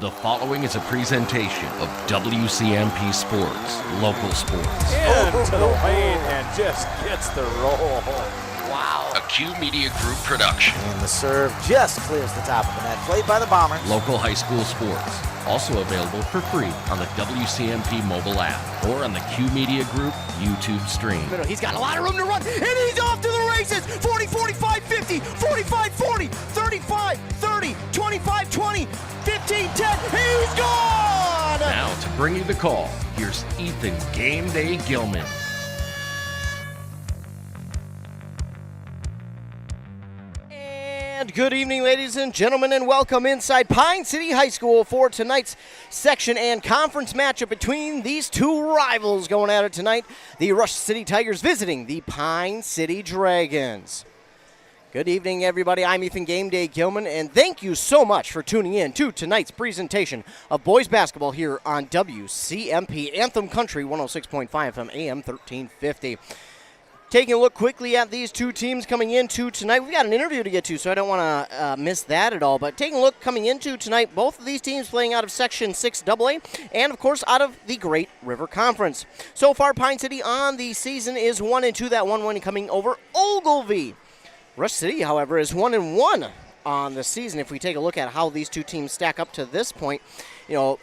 The following is a presentation of WCMP Sports, local sports. Into the lane and just gets the roll. Wow. A Q Media Group production. And the serve just clears the top of the net. Played by the Bombers. Local high school sports. Also available for free on the WCMP mobile app or on the Q Media Group YouTube stream. He's got a lot of room to run, and he's off to the races. 40, 45, 50, 45, 40, 35, 30, 25, 20, 15, 10. He's gone! Now to bring you the call, here's Ethan Game Day Gilman. And good evening, ladies and gentlemen, and welcome inside Pine City High School for tonight's section and conference matchup between these two rivals going at it tonight. The Rush City Tigers visiting the Pine City Dragons. Good evening, everybody. I'm Ethan Game Day Gilman, and thank you so much for tuning in to tonight's presentation of boys basketball here on WCMP Anthem Country 106.5 FM AM 1350. Taking a look quickly at these two teams coming into tonight. We've got an interview to get to, so I don't want to miss that at all. But taking a look coming into tonight, both of these teams playing out of Section 6AA and, of course, out of the Great River Conference. So far, Pine City on the season is 1-2. That one win coming over Ogilvie. Rush City, however, is 1-1 on the season. If we take a look at how these two teams stack up to this point, you know,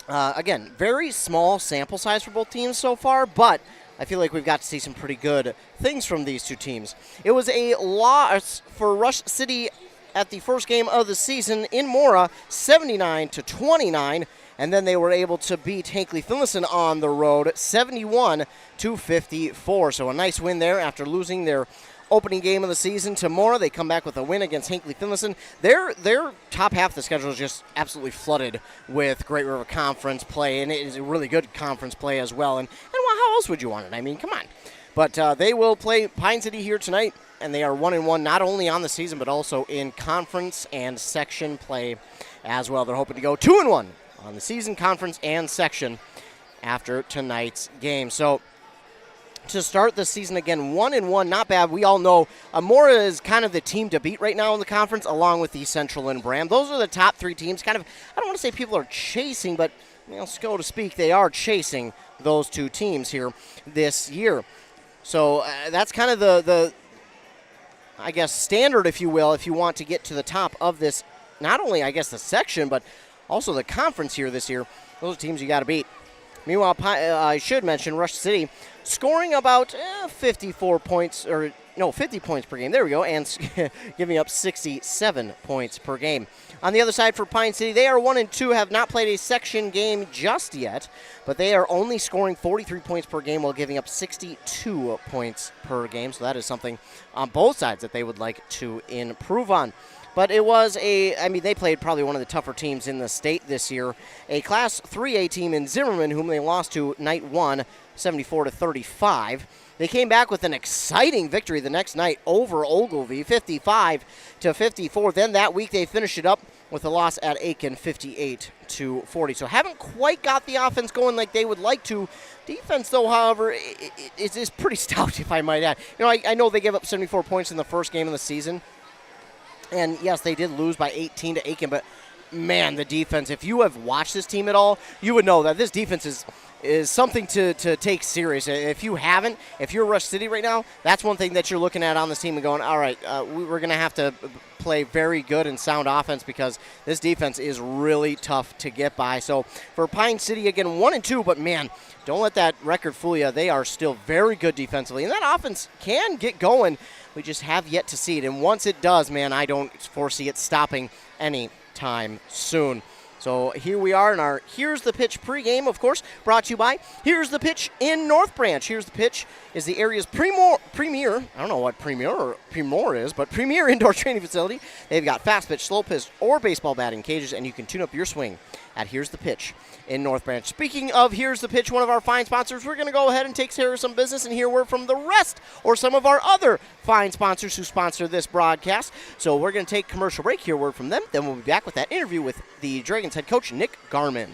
again, very small sample size for both teams so far, but I feel like we've got to see some pretty good things from these two teams. It was a loss for Rush City at the first game of the season in Mora, 79-29, and then they were able to beat Hinckley Finlayson on the road, 71-54. So a nice win there after losing their opening game of the season to Mora. They come back with a win against Hinckley Finlayson. Their top half of the schedule is just absolutely flooded with Great River Conference play, and it is a really good conference play as well. And how else would you want it? I mean, come on. But they will play Pine City here tonight, and they are 1-1 not only on the season but also in conference and section play as well. They're hoping to go 2-1 on the season, conference, and section after tonight's game. So to start the season again, 1-1, not bad. We all know Mora is kind of the team to beat right now in the conference, along with the Central and Bram. Those are the top three teams. Kind of, I don't want to say people are chasing, but so to speak, they are chasing those two teams here this year. So that's kind of the I guess, standard, if you will, if you want to get to the top of this, not only, I guess, the section, but also the conference here this year. Those are teams you got to beat. Meanwhile, I should mention Rush City scoring about 50 points per game. There we go, and giving up 67 points per game. On the other side for Pine City, they are 1-2, have not played a section game just yet, but they are only scoring 43 points per game while giving up 62 points per game. So that is something on both sides that they would like to improve on. But it was they played probably one of the tougher teams in the state this year. A Class 3A team in Zimmerman, whom they lost to night one, 74-35. They came back with an exciting victory the next night over Ogilvie, 55-54. Then that week they finished it up with a loss at Aiken, 58-40. So haven't quite got the offense going like they would like to. Defense, though, however, is pretty stout, if I might add. I know they gave up 74 points in the first game of the season. And, yes, they did lose by 18 to Aiken, but, man, the defense, if you have watched this team at all, you would know that this defense is something to take serious. If you haven't, if you're Rush City right now, that's one thing that you're looking at on this team and going, all right, we're going to have to play very good and sound offense because this defense is really tough to get by. So for Pine City, again, 1-2, but, man, don't let that record fool you. They are still very good defensively, and that offense can get going. We just have yet to see it. And once it does, man, I don't foresee it stopping anytime soon. So here we are in our Here's the Pitch pregame, of course, brought to you by Here's the Pitch in North Branch. Here's the Pitch is the area's premier, I don't know what premier is, but premier indoor training facility. They've got fast pitch, slow pitch, or baseball batting cages, and you can tune up your swing at Here's the Pitch in North Branch. Speaking of Here's the Pitch, one of our fine sponsors, we're going to go ahead and take care of some business and hear word from the rest or some of our other fine sponsors who sponsor this broadcast. So we're going to take a commercial break, hear word from them, then we'll be back with that interview with the Dragons head coach, Nick Garman.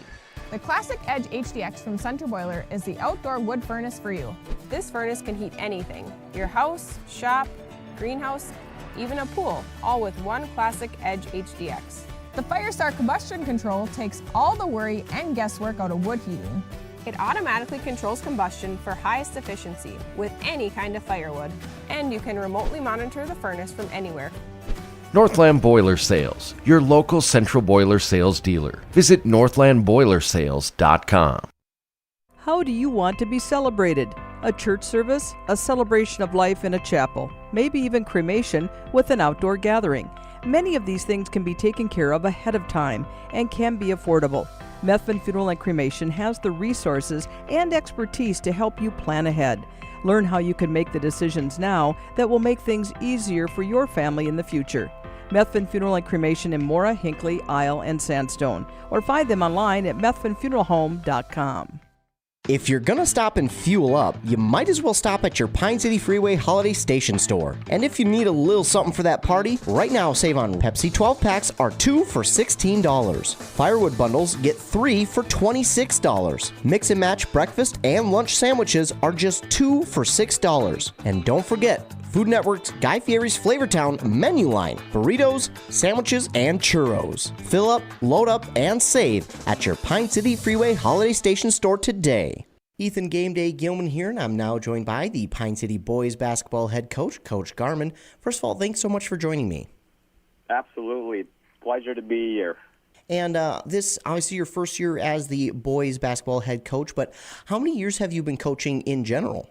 The Classic Edge HDX from Center Boiler is the outdoor wood furnace for you. This furnace can heat anything, your house, shop, greenhouse, even a pool, all with one Classic Edge HDX. The Firestar combustion control takes all the worry and guesswork out of wood heating. It automatically controls combustion for highest efficiency with any kind of firewood, and you can remotely monitor the furnace from anywhere. Northland Boiler Sales, your local Central Boiler sales dealer. Visit northlandboilersales.com. How do you want to be celebrated? A church service, a celebration of life in a chapel, maybe even cremation with an outdoor gathering. Many of these things can be taken care of ahead of time and can be affordable. Methvin Funeral and Cremation has the resources and expertise to help you plan ahead. Learn how you can make the decisions now that will make things easier for your family in the future. Methvin Funeral and Cremation in Mora, Hinckley, Isle, and Sandstone, or find them online at methvinfuneralhome.com. If you're gonna stop and fuel up, you might as well stop at your Pine City Freeway Holiday Station store. And if you need a little something for that party, right now save on Pepsi 12 packs are 2 for $16. Firewood bundles get 3 for $26. Mix and match breakfast and lunch sandwiches are just 2 for $6. And don't forget, Food Network's Guy Fieri's Flavortown menu line, burritos, sandwiches, and churros. Fill up, load up, and save at your Pine City Freeway Holiday Station store today. Ethan Game Day Gilman here, and I'm now joined by the Pine City boys basketball head coach, Coach Garman. First of all, thanks so much for joining me. Absolutely. Pleasure to be here. And this, obviously, your first year as the boys basketball head coach, but how many years have you been coaching in general?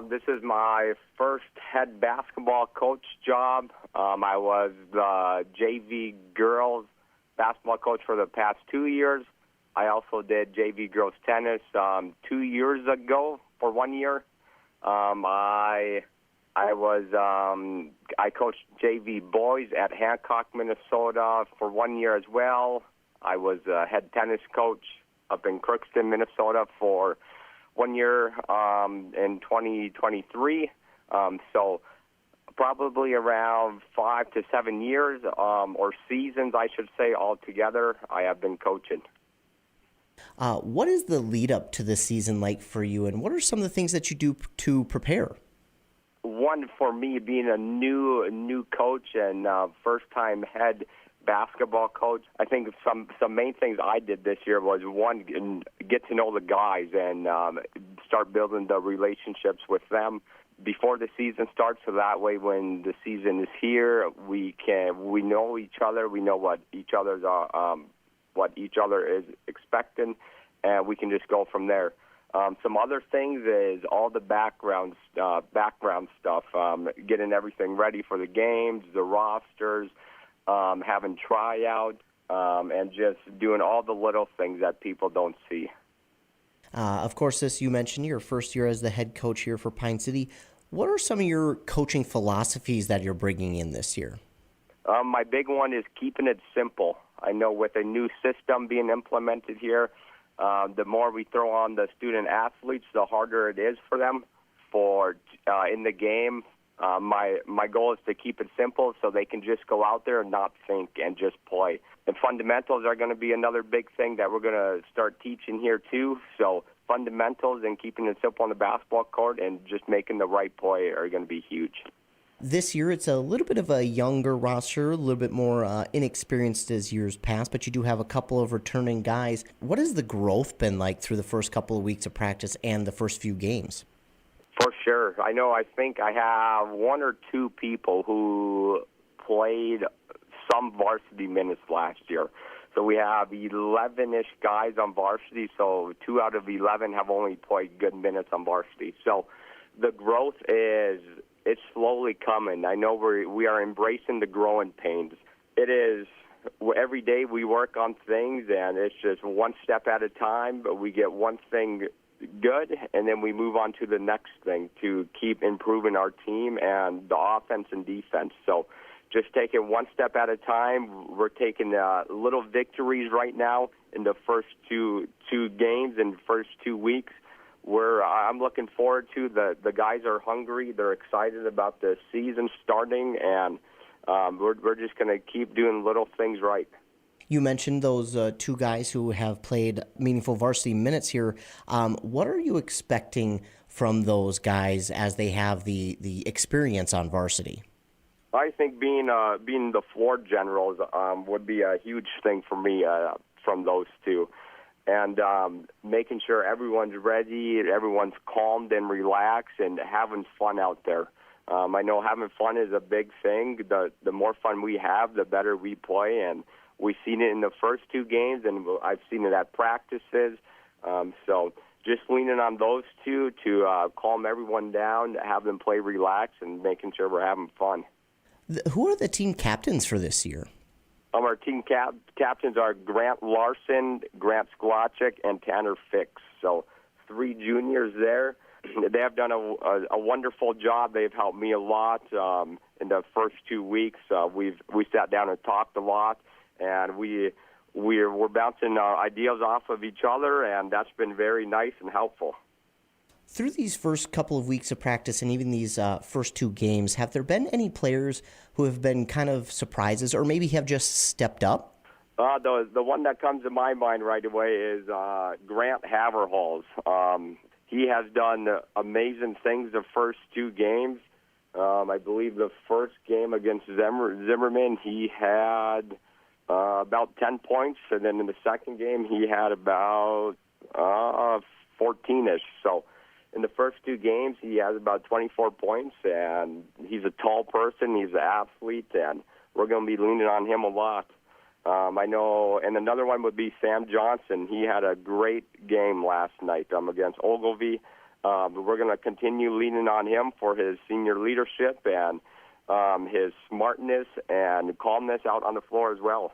This is my first head basketball coach job. I was the JV girls basketball coach for the past 2 years. I also did JV girls tennis 2 years ago for 1 year. I coached JV boys at Hancock, Minnesota for 1 year as well. I was a head tennis coach up in Crookston, Minnesota for 1 year in 2023. So probably around 5 to 7 years or seasons, I should say, altogether, I have been coaching. What is the lead up to this season like for you, and what are some of the things that you do to prepare? One, for me, being a new coach and first-time head basketball coach, I think some main things I did this year was, one, get to know the guys and start building the relationships with them before the season starts, so that way when the season is here, we know each other, we know what each other is expecting, and we can just go from there. Some other things is all the background stuff, getting everything ready for the games, the rosters, having tryouts, and just doing all the little things that people don't see. Of course, this you mentioned your first year as the head coach here for Pine City. What are some of your coaching philosophies that you're bringing in this year? My big one is keeping it simple. I know with a new system being implemented here, the more we throw on the student athletes, the harder it is for them in the game. My goal is to keep it simple so they can just go out there and not think and just play. And fundamentals are going to be another big thing that we're going to start teaching here too. So fundamentals and keeping it simple on the basketball court and just making the right play are going to be huge. This year, it's a little bit of a younger roster, a little bit more inexperienced as years past, but you do have a couple of returning guys. What has the growth been like through the first couple of weeks of practice and the first few games? For sure. I think I have one or two people who played some varsity minutes last year. So we have 11-ish guys on varsity, so 2 out of 11 have only played good minutes on varsity. So the growth it's slowly coming. I know we are embracing the growing pains. It is every day we work on things, and it's just one step at a time, but we get one thing good, and then we move on to the next thing to keep improving our team and the offense and defense. So just take it one step at a time. We're taking little victories right now in the first two games and first 2 weeks. I'm looking forward to the guys are hungry. They're excited about the season starting, and we're just going to keep doing little things right. You mentioned those 2 guys who have played meaningful varsity minutes here. What are you expecting from those guys as they have the experience on varsity? I think being the floor generals would be a huge thing for me from those two. And making sure everyone's ready, everyone's calmed and relaxed and having fun out there. I know having fun is a big thing. The more fun we have, the better we play. And we've seen it in the first two games, and I've seen it at practices. So just leaning on those two to calm everyone down, have them play relaxed, and making sure we're having fun. Who are the team captains for this year? Our team captains are Grant Larson, Grant Sklacek, and Tanner Fix. So 3 juniors there. They have done a wonderful job. They've helped me a lot in the first 2 weeks. We sat down and talked a lot, and we're bouncing ideas off of each other, and that's been very nice and helpful. Through these first couple of weeks of practice and even these first 2 games, have there been any players who have been kind of surprises or maybe have just stepped up? The one that comes to my mind right away is Grant Haverhals. He has done amazing things the first 2 games. I believe the first game against Zimmerman, he had about 10 points, and then in the second game, he had about 14-ish. So in the first 2 games, he has about 24 points, and he's a tall person. He's an athlete, and we're going to be leaning on him a lot. I know, and another one would be Sam Johnson. He had a great game last night against Ogilvie. We're going to continue leaning on him for his senior leadership and his smartness and calmness out on the floor as well.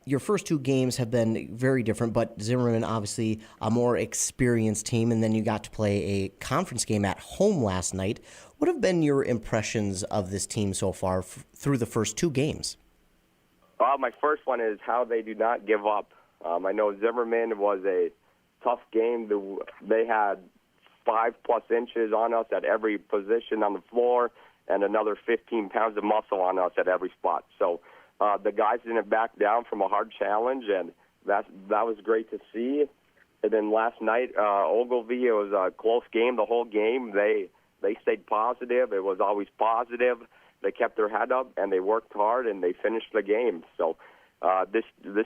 Your first 2 games have been very different, but Zimmerman obviously a more experienced team, and then you got to play a conference game at home last night. What have been your impressions of this team so far through the first 2 games? My first one is how they do not give up. I know Zimmerman was a tough game. They had 5+ inches on us at every position on the floor and another 15 pounds of muscle on us at every spot. So the guys didn't back down from a hard challenge, and that was great to see. And then last night, Ogilvie, it was a close game the whole game. They stayed positive. It was always positive. They kept their head up, and they worked hard, and they finished the game. So this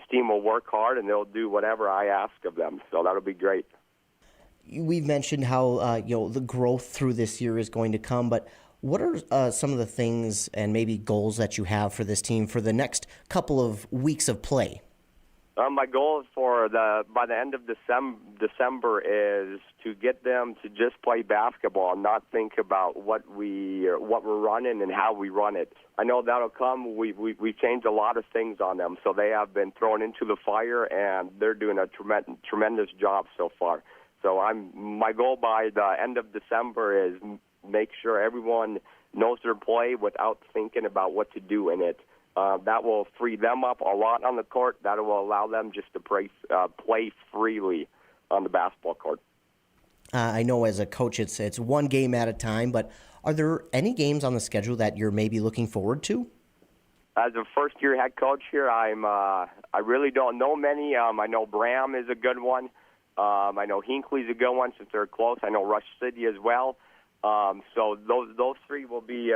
team will work hard, and they'll do whatever I ask of them. So that'll be great. We've mentioned how the growth through this year is going to come, but what are some of the things and maybe goals that you have for this team for the next couple of weeks of play? My goal is by the end of December is to get them to just play basketball and not think about what we're running and how we run it. I know that'll come. We've changed a lot of things on them, so they have been thrown into the fire, and they're doing a tremendous job so far. So my goal by the end of December is make sure everyone knows their play without thinking about what to do in it. That will free them up a lot on the court. That will allow them just to play freely on the basketball court. I know as a coach it's one game at a time, but are there any games on the schedule that you're maybe looking forward to? As a first-year head coach here, I really don't know many. I know Bram is a good one. I know Hinckley's a good one since they're close. I know Rush City as well. So those 3 will be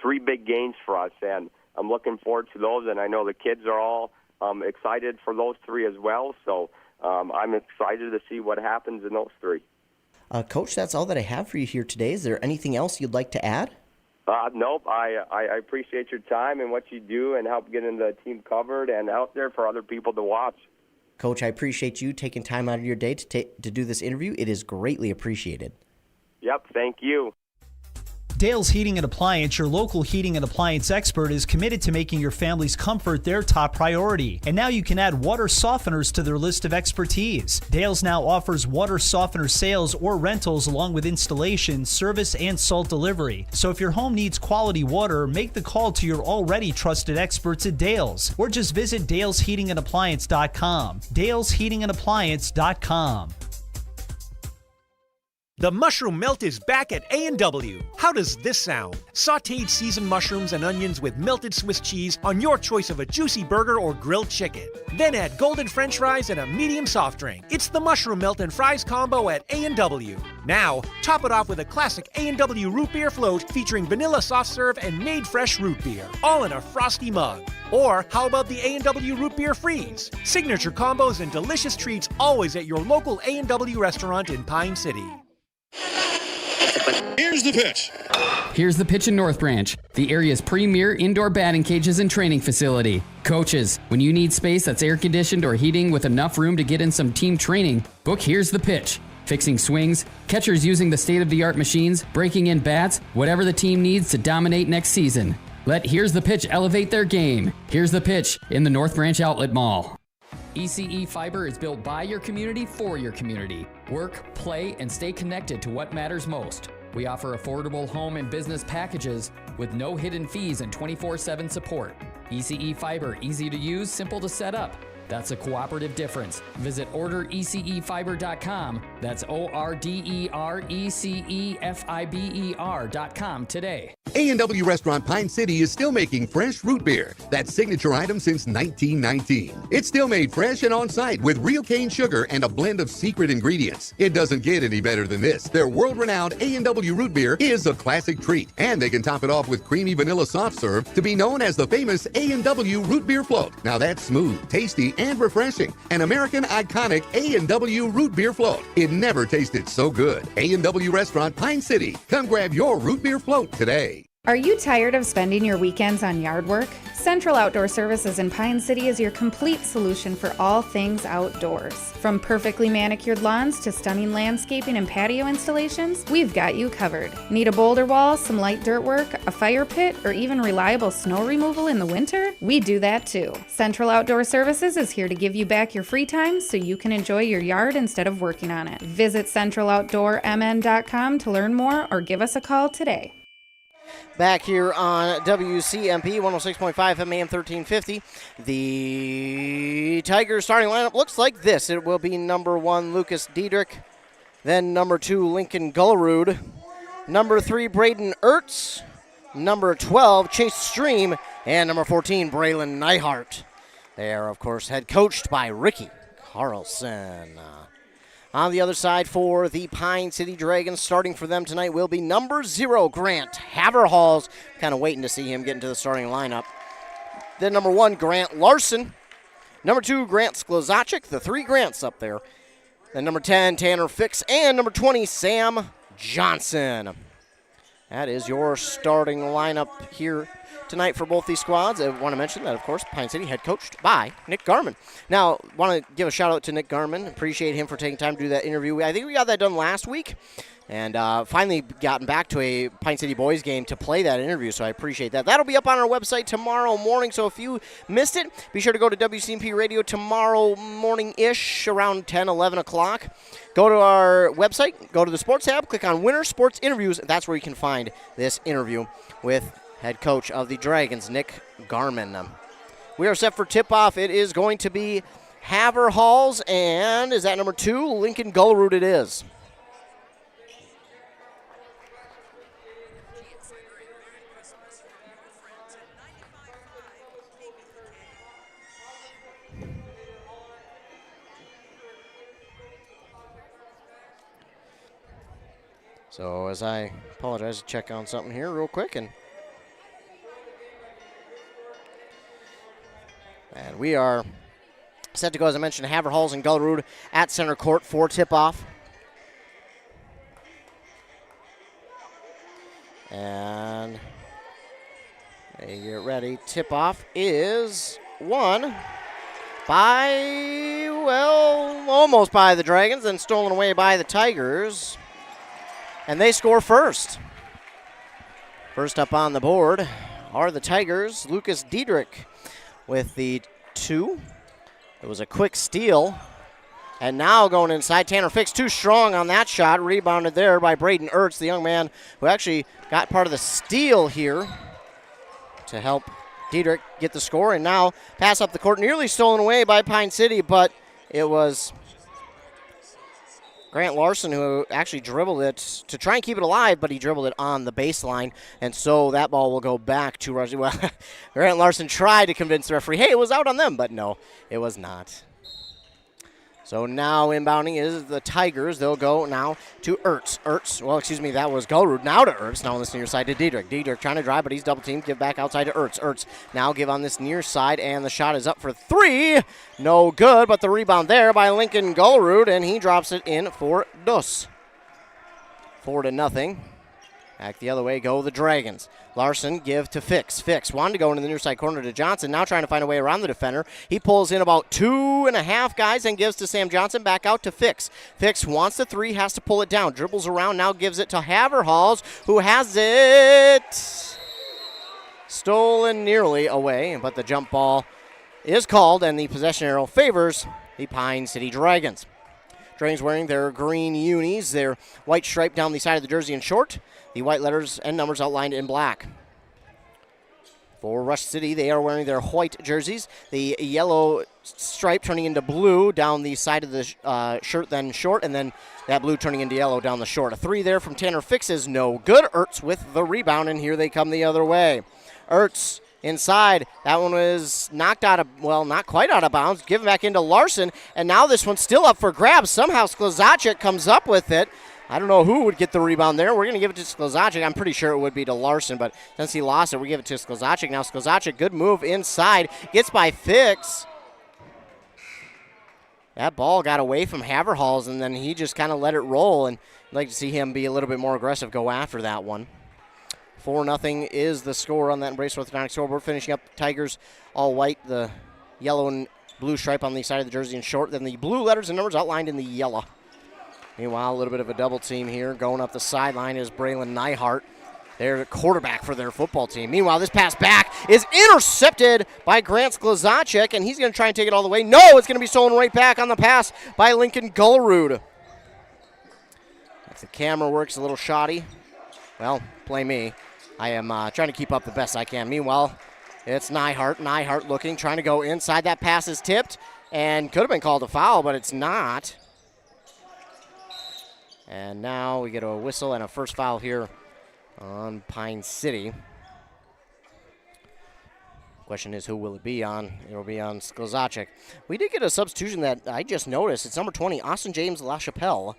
3 big games for us, and I'm looking forward to those, and I know the kids are all excited for those 3 as well. So I'm excited to see what happens in those 3. Coach, that's all that I have for you here today. Is there anything else you'd like to add? Nope. I appreciate your time and what you do and help getting the team covered and out there for other people to watch. Coach, I appreciate you taking time out of your day to do this interview. It is greatly appreciated. Yep, thank you. Dale's Heating and Appliance, your local heating and appliance expert, is committed to making your family's comfort their top priority. And now you can add water softeners to their list of expertise. Dale's now offers water softener sales or rentals along with installation, service, and salt delivery. So if your home needs quality water, make the call to your already trusted experts at Dale's, or just visit dalesheatingandappliance.com. dalesheatingandappliance.com. The mushroom melt is back at A&W. How does this sound? Sautéed seasoned mushrooms and onions with melted Swiss cheese on your choice of a juicy burger or grilled chicken. Then add golden French fries and a medium soft drink. It's the mushroom melt and fries combo at A&W. Now, top it off with a classic A&W root beer float featuring vanilla soft serve and made fresh root beer, all in a frosty mug. Or how about the A&W root beer freeze? Signature combos and delicious treats always at your local A&W restaurant in Pine City. Here's the pitch. Here's the pitch in North Branch, the area's premier indoor batting cages and training facility. Coaches, when you need space that's air conditioned or heating with enough room to get in some team training, book Here's the Pitch. Fixing swings, catchers using the state-of-the-art machines, breaking in bats, whatever the team needs to dominate next season. Let Here's the Pitch elevate their game. Here's the Pitch in the North Branch Outlet Mall. ECE Fiber is built by your community for your community. Work, play, and stay connected to what matters most. We offer affordable home and business packages with no hidden fees and 24/7 support. ECE Fiber, easy to use, simple to set up. That's a cooperative difference. Visit orderecefiber.com. That's orderecefiber.com today. A&W Restaurant Pine City is still making fresh root beer, that signature item since 1919. It's still made fresh and on-site with real cane sugar and a blend of secret ingredients. It doesn't get any better than this. Their world-renowned A&W root beer is a classic treat, and they can top it off with creamy vanilla soft serve to be known as the famous A&W root beer float. Now that's smooth, tasty, and refreshing. An American iconic A&W root beer float. It never tasted so good. A&W Restaurant Pine City. Come grab your root beer float today. Are you tired of spending your weekends on yard work? Central Outdoor Services in Pine City is your complete solution for all things outdoors. From perfectly manicured lawns to stunning landscaping and patio installations, we've got you covered. Need a boulder wall, some light dirt work, a fire pit, or even reliable snow removal in the winter? We do that too. Central Outdoor Services is here to give you back your free time so you can enjoy your yard instead of working on it. Visit centraloutdoormn.com to learn more or give us a call today. Back here on WCMP 106.5 FM AM 1350. The Tigers starting lineup looks like this. It will be number 1, Lucas Diedrich. Then number 2, Lincoln Gullerud. Number 3, Braden Ertz. Number 12, Chase Stream. And number 14, Braylon Neihart. They are, of course, head coached by Ricky Carlson. On the other side for the Pine City Dragons, starting for them tonight will be number 0, Grant Haverhalls. Kind of waiting to see him get into the starting lineup. Then number 1, Grant Larson. Number 2, Grant Sklozacic. The 3 Grants up there. Then number 10, Tanner Fix. And number 20, Sam Johnson. That is your starting lineup here tonight for both these squads. I want to mention that, of course, Pine City head coached by Nick Garman. Now, want to give a shout out to Nick Garman. Appreciate him for taking time to do that interview. I think we got that done last week, and finally gotten back to a Pine City boys game to play that interview, so I appreciate that. That'll be up on our website tomorrow morning, so if you missed it, be sure to go to WCMP Radio tomorrow morning-ish around 10, 11 o'clock. Go to our website, go to the Sports tab, click on Winter Sports Interviews. That's where you can find this interview with head coach of the Dragons, Nick Garman. We are set for tip-off. It is going to be Haverhalls, and is that number 2? Lincoln Gullerud it is. So as I apologize to check on something here real quick, and we are set to go, as I mentioned, Haverhalls and Gullerud at center court for tip-off. And they get ready. Tip-off is won by, well, almost by the Dragons, and stolen away by the Tigers. And they score first. First up on the board are the Tigers. Lucas Diedrich with the 2. It was a quick steal. And now going inside, Tanner Fix too strong on that shot. Rebounded there by Braden Ertz, the young man who actually got part of the steal here to help Diedrich get the score. And now pass up the court, nearly stolen away by Pine City, but it was Grant Larson, who actually dribbled it to try and keep it alive, but he dribbled it on the baseline, and so that ball will go back to Rush. Well, Grant Larson tried to convince the referee, hey, it was out on them, but no, it was not. So now inbounding is the Tigers. They'll go now to Ertz. That was Gulrud. Now to Ertz. Now on this near side to Diedrich. Diedrich trying to drive, but he's double teamed. Give back outside to Ertz. Ertz now give on this near side, and the shot is up for 3. No good, but the rebound there by Lincoln Gulrud, and he drops it in for Dus. 4-0. Back the other way go the Dragons. Larson give to Fix. Fix wanted to go into the near side corner to Johnson. Now trying to find a way around the defender. He pulls in about 2.5 guys and gives to Sam Johnson. Back out to Fix. Fix wants the 3, has to pull it down. Dribbles around, now gives it to Haverhalls, who has it stolen nearly away. But the jump ball is called, and the possession arrow favors the Pine City Dragons. Dragons wearing their green unis, their white stripe down the side of the jersey in short. The white letters and numbers outlined in black. For Rush City, they are wearing their white jerseys. The yellow stripe turning into blue down the side of the shirt, then short, and then that blue turning into yellow down the short. A 3 there from Tanner Fix is no good. Ertz with the rebound, and here they come the other way. Ertz inside. That one was knocked out of, well, not quite out of bounds. Given back into Larson, and now this one's still up for grabs. Somehow Sklezacic comes up with it. I don't know who would get the rebound there. We're going to give it to Sklezacic. I'm pretty sure it would be to Larson, but since he lost it, we give it to Sklezacic. Now Sklezacic, good move inside. Gets by Fix. That ball got away from Haverhalls, and then he just kind of let it roll, and I'd like to see him be a little bit more aggressive, go after that one. 4-0 is the score on that Embrace Orthodontic scoreboard. Finishing up Tigers all white, the yellow and blue stripe on the side of the jersey in short, then the blue letters and numbers outlined in the yellow. Meanwhile, a little bit of a double team here. Going up the sideline is Braylon Neihart. They're the quarterback for their football team. Meanwhile, this pass back is intercepted by Grant Sklezacic, and he's going to try and take it all the way. No, it's going to be stolen right back on the pass by Lincoln Gulrud. If the camera works a little shoddy, well, play me. I am trying to keep up the best I can. Meanwhile, it's Neihart. Neihart looking, trying to go inside. That pass is tipped and could have been called a foul, but it's not. And now we get a whistle and a first foul here on Pine City. Question is, who will it be on? It will be on Sklezacic. We did get a substitution that I just noticed. It's number 20, Austin James LaChapelle.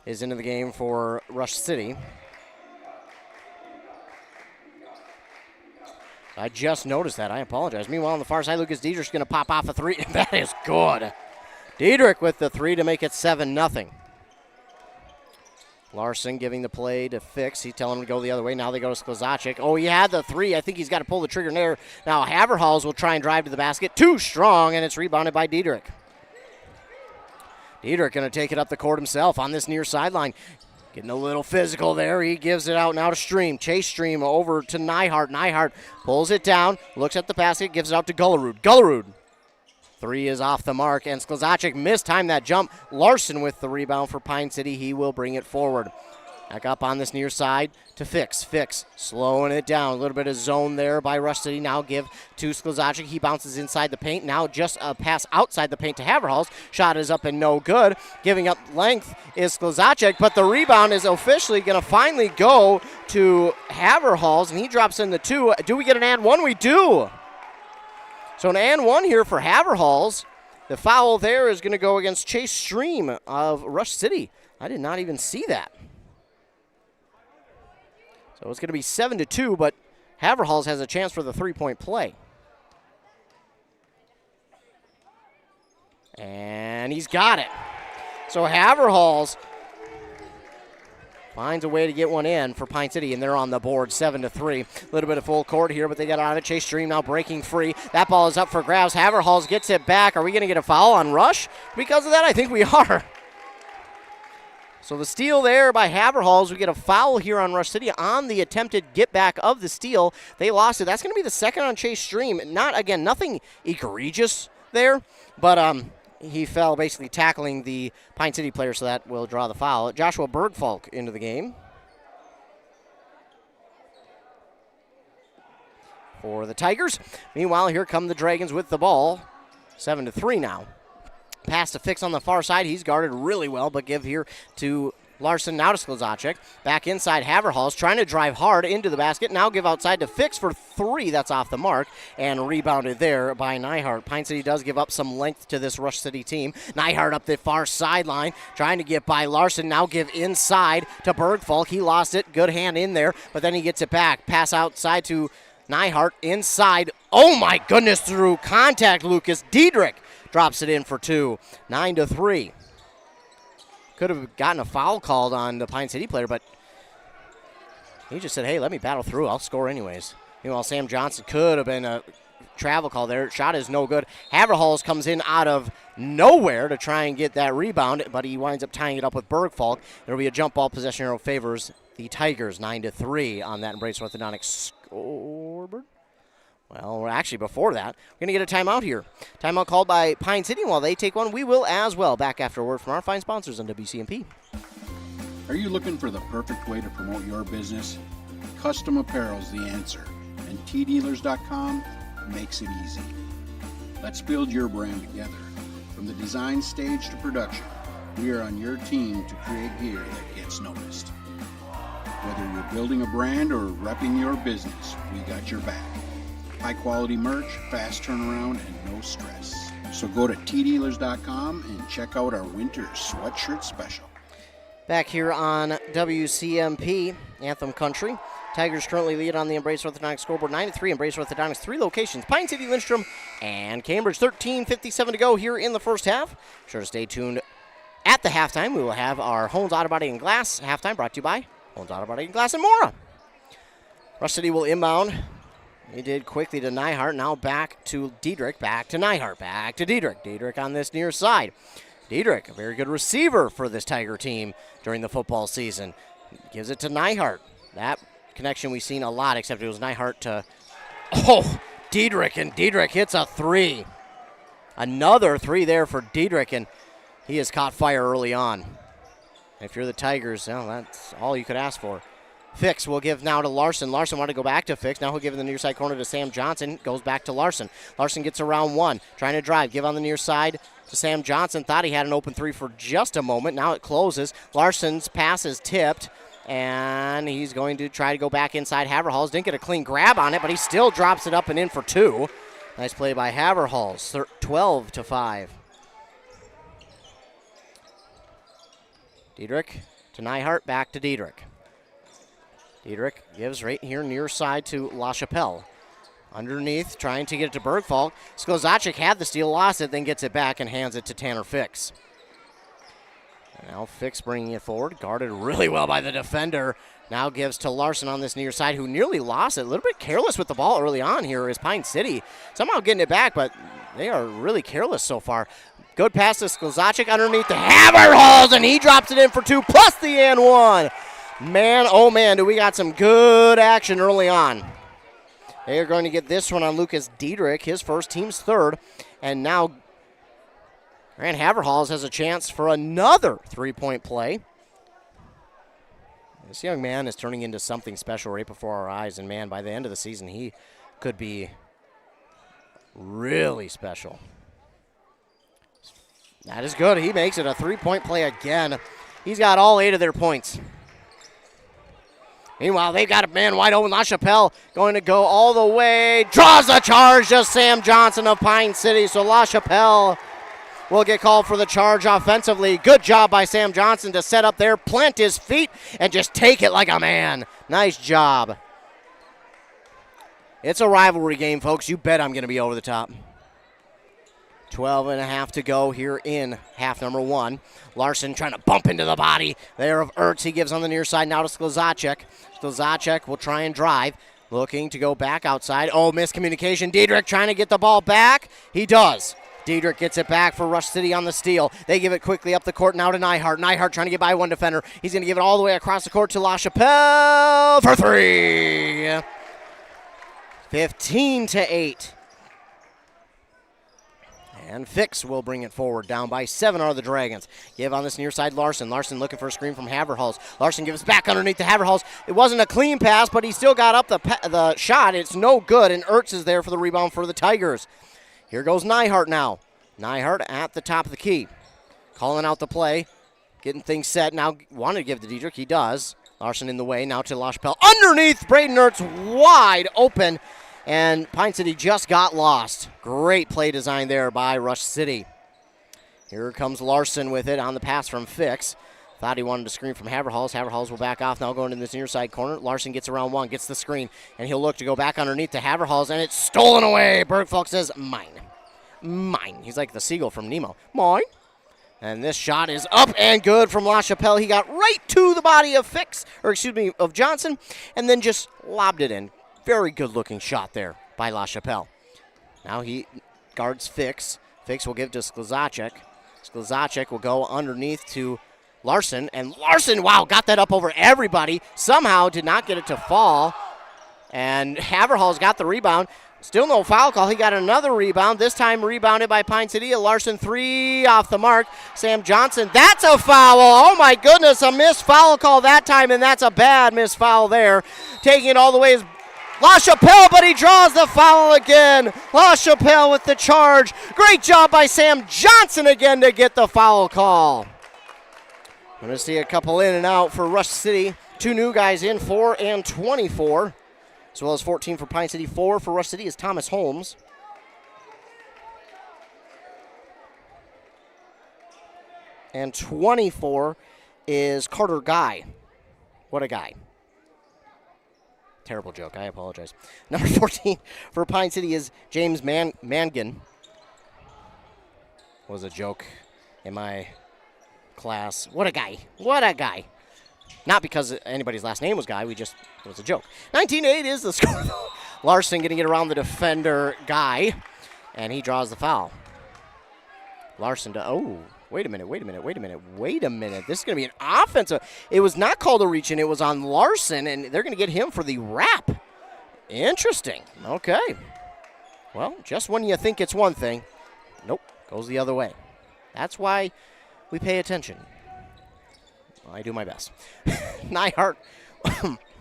Is into the game for Rush City. I just noticed that. I apologize. Meanwhile, on the far side, Lucas Diedrich's going to pop off a 3. That is good. Diedrich with the 3 to make it 7-0. Larson giving the play to Fix. He's telling him to go the other way. Now they go to Sklezacic. Oh, he had the 3. I think he's got to pull the trigger there. Now Haverhalls will try and drive to the basket. Too strong, and it's rebounded by Diedrich. Diedrich going to take it up the court himself on this near sideline. Getting a little physical there. He gives it out now to Stream. Chase Stream over to Neihart. Neihart pulls it down, looks at the basket, gives it out to Gulrud. Gulrud. 3 is off the mark, and Sklezacic mistimed that jump. Larson with the rebound for Pine City. He will bring it forward. Back up on this near side to Fix. Fix slowing it down. A little bit of zone there by Rush City. Now give to Sklezacic. He bounces inside the paint. Now just a pass outside the paint to Haverhalls. Shot is up and no good. Giving up length is Sklezacic, but the rebound is officially going to finally go to Haverhalls, and he drops in the 2. Do we get an and 1? We do. So an and 1 here for Haverhalls. The foul there is going to go against Chase Stream of Rush City. I did not even see that. So it's going to be 7-2, but Haverhalls has a chance for the 3-point play. And he's got it. So Haverhalls finds a way to get one in for Pine City, and they're on the board 7-3. A little bit of full court here, but they got out of it. Chase Stream now breaking free. That ball is up for grabs. Haverhalls gets it back. Are we going to get a foul on Rush? Because of that, I think we are. So the steal there by Haverhalls. We get a foul here on Rush City on the attempted get back of the steal. They lost it. That's going to be the second on Chase Stream. Nothing egregious there, but he fell basically tackling the Pine City player, so that will draw the foul. Joshua Bergfalk into the game for the Tigers. Meanwhile, here come the Dragons with the ball. 7-3 now. Pass to Fix on the far side. He's guarded really well, but give here to Larson, now to Sklzacek. Back inside, Haverhall's trying to drive hard into the basket. Now give outside to Fix for 3. That's off the mark. And rebounded there by Nyhart. Pine City does give up some length to this Rush City team. Nyhart up the far sideline, trying to get by Larson. Now give inside to Bergfalk. He lost it. Good hand in there, but then he gets it back. Pass outside to Nyhart. Inside. Oh, my goodness, through contact, Lucas Diedrich drops it in for 2. 9-3. Could have gotten a foul called on the Pine City player, but he just said, hey, let me battle through. I'll score anyways. Meanwhile, Sam Johnson could have been a travel call there. Shot is no good. Haverhals comes in out of nowhere to try and get that rebound, but he winds up tying it up with Bergfalk. There will be a jump ball possession arrow favors the Tigers 9-3 on that Embrace Orthodontic scoreboard. Well, actually, before that, we're going to get a timeout here. Timeout called by Pine City. While they take one, we will as well. Back after a word from our fine sponsors on WCMP. Are you looking for the perfect way to promote your business? Custom apparel's the answer, and tdealers.com makes it easy. Let's build your brand together. From the design stage to production, we are on your team to create gear that gets noticed. Whether you're building a brand or repping your business, we got your back. High-quality merch, fast turnaround, and no stress. So go to tdealers.com and check out our winter sweatshirt special. Back here on WCMP, Anthem Country. Tigers currently lead on the Embrace Orthodontics scoreboard 9-3. Embrace Orthodontics, 3 locations, Pine City, Lindstrom, and Cambridge. 13:57 to go here in the first half. Be sure to stay tuned. At the halftime, we will have our Holmes Auto Body and Glass halftime brought to you by Holmes Auto Body and Glass in Mora. Rush City will inbound. He did quickly to Nyhart. Now back to Diedrich. Back to Nyhart. Back to Diedrich. Diedrich on this near side. Diedrich, a very good receiver for this Tiger team during the football season. Gives it to Nyhart. That connection we've seen a lot, except it was Nyhart to, Diedrich, and Diedrich hits a 3. Another 3 there for Diedrich, and he has caught fire early on. If you're the Tigers, well, that's all you could ask for. Fix will give now to Larson. Larson wanted to go back to Fix. Now he'll give in the near side corner to Sam Johnson. Goes back to Larson. Larson gets around 1. Trying to drive. Give on the near side to Sam Johnson. Thought he had an open 3 for just a moment. Now it closes. Larson's pass is tipped. And he's going to try to go back inside Haverhals. Didn't get a clean grab on it, but he still drops it up and in for 2. Nice play by Haverhals. 12-5. Diedrich to Nyhart. Back to Diedrich. Diedrich gives right here near side to LaChapelle. Underneath, trying to get it to Bergfalk. Sklzacek had the steal, lost it, then gets it back and hands it to Tanner Fix. And now Fix bringing it forward. Guarded really well by the defender. Now gives to Larson on this near side, who nearly lost it. A little bit careless with the ball early on here is Pine City. Somehow getting it back, but they are really careless so far. Good pass to Sklzacek underneath the Haverhals, and he drops it in for 2, plus the and 1. Man, oh man, do we got some good action early on. They are going to get this one on Lucas Diedrich, his first, team's third. And now Grant Haverhals has a chance for another 3-point play. This young man is turning into something special right before our eyes. And man, by the end of the season, he could be really special. That is good. He makes it a 3-point play again. He's got all 8 of their points. Meanwhile, they've got a man wide open. LaChapelle going to go all the way. Draws the charge to Sam Johnson of Pine City. So LaChapelle will get called for the charge offensively. Good job by Sam Johnson to set up there, plant his feet, and just take it like a man. Nice job. It's a rivalry game, folks. You bet I'm going to be over the top. 12.5 to go here in half number 1. Larson trying to bump into the body there of Ertz. He gives on the near side now to Sklzacek. Sklzacek will try and drive. Looking to go back outside. Oh, miscommunication. Diedrich trying to get the ball back. He does. Diedrich gets it back for Rush City on the steal. They give it quickly up the court now to Nyhart. Nyhart trying to get by one defender. He's going to give it all the way across the court to LaChapelle for 3. 15-8. And Fix will bring it forward. Down by 7 are the Dragons. Give on this near side, Larson. Larson looking for a screen from Haverhals. Larson gives back underneath to Haverhals. It wasn't a clean pass, but he still got up the shot. It's no good, and Ertz is there for the rebound for the Tigers. Here goes Nyhart now. Nyhart at the top of the key. Calling out the play. Getting things set. Now wanted to give to Diedrich. He does. Larson in the way. Now to LaChapelle. Underneath, Braden Ertz wide open. And Pine City just got lost. Great play design there by Rush City. Here comes Larson with it on the pass from Fix. Thought he wanted to screen from Haverhals. Haverhals will back off now going in this near side corner. Larson gets around one, gets the screen, and he'll look to go back underneath to Haverhals, and it's stolen away. Bergfalk says, mine. Mine. He's like the seagull from Nemo. Mine. And this shot is up and good from LaChapelle. He got right to the body of of Johnson, and then just lobbed it in. Very good-looking shot there by LaChapelle. Now he guards Fix. Fix will give to Sklazacek. Sklazacek will go underneath to Larson. And Larson, wow, got that up over everybody. Somehow did not get it to fall. And Haverhals got the rebound. Still no foul call. He got another rebound. This time rebounded by Pine City. A Larson 3 off the mark. Sam Johnson, that's a foul. Oh, my goodness, a missed foul call that time, and that's a bad missed foul there. Taking it all the way is LaChapelle, but he draws the foul again. LaChapelle with the charge. Great job by Sam Johnson again to get the foul call. Going to see a couple in and out for Rush City. 2 new guys in, 4 and 24. As well as 14 for Pine City. 4 for Rush City is Thomas Holmes. And 24 is Carter Guy. What a guy. Terrible joke. I apologize. Number 14 for Pine City is James Mangan. Was a joke in my class. What a guy. What a guy. Not because anybody's last name was Guy. It was a joke. 19-8 is the score. Larson getting it around the defender, Guy. And he draws the foul. Larson Wait a minute. This is going to be an offensive. It was not called a reach-in. It was on Larson, and they're going to get him for the wrap. Interesting. Okay. Well, just when you think it's one thing, nope, goes the other way. That's why we pay attention. Well, I do my best. Nyhart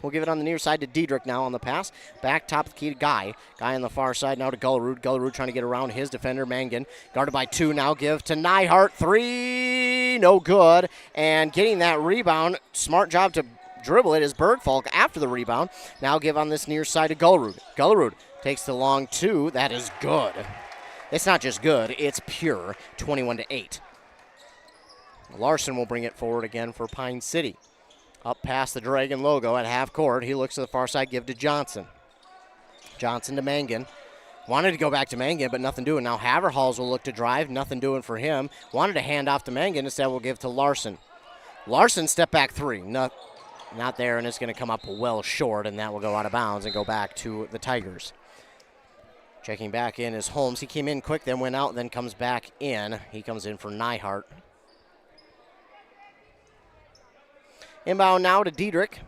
will give it on the near side to Diedrich now on the pass. Back top of the key to Guy. Guy on the far side now to Gullerud. Gullerud trying to get around his defender, Mangan. Guarded by 2 now. Give to Nyhart. 3. No good. And getting that rebound. Smart job to dribble it is Bergfalk after the rebound. Now give on this near side to Gullerud. Gullerud takes the long 2. That is good. It's not just good. It's pure. 21-8. Larson will bring it forward again for Pine City. Up past the Dragon logo at half court. He looks to the far side, give to Johnson. Johnson to Mangan. Wanted to go back to Mangan, but nothing doing. Now Haverhals will look to drive. Nothing doing for him. Wanted to hand off to Mangan. Instead, we'll give to Larson. Larson, step back 3. Not there, and it's going to come up well short, and that will go out of bounds and go back to the Tigers. Checking back in is Holmes. He came in quick, then went out, then comes back in. He comes in for Nyhart. Inbound now to Diedrich.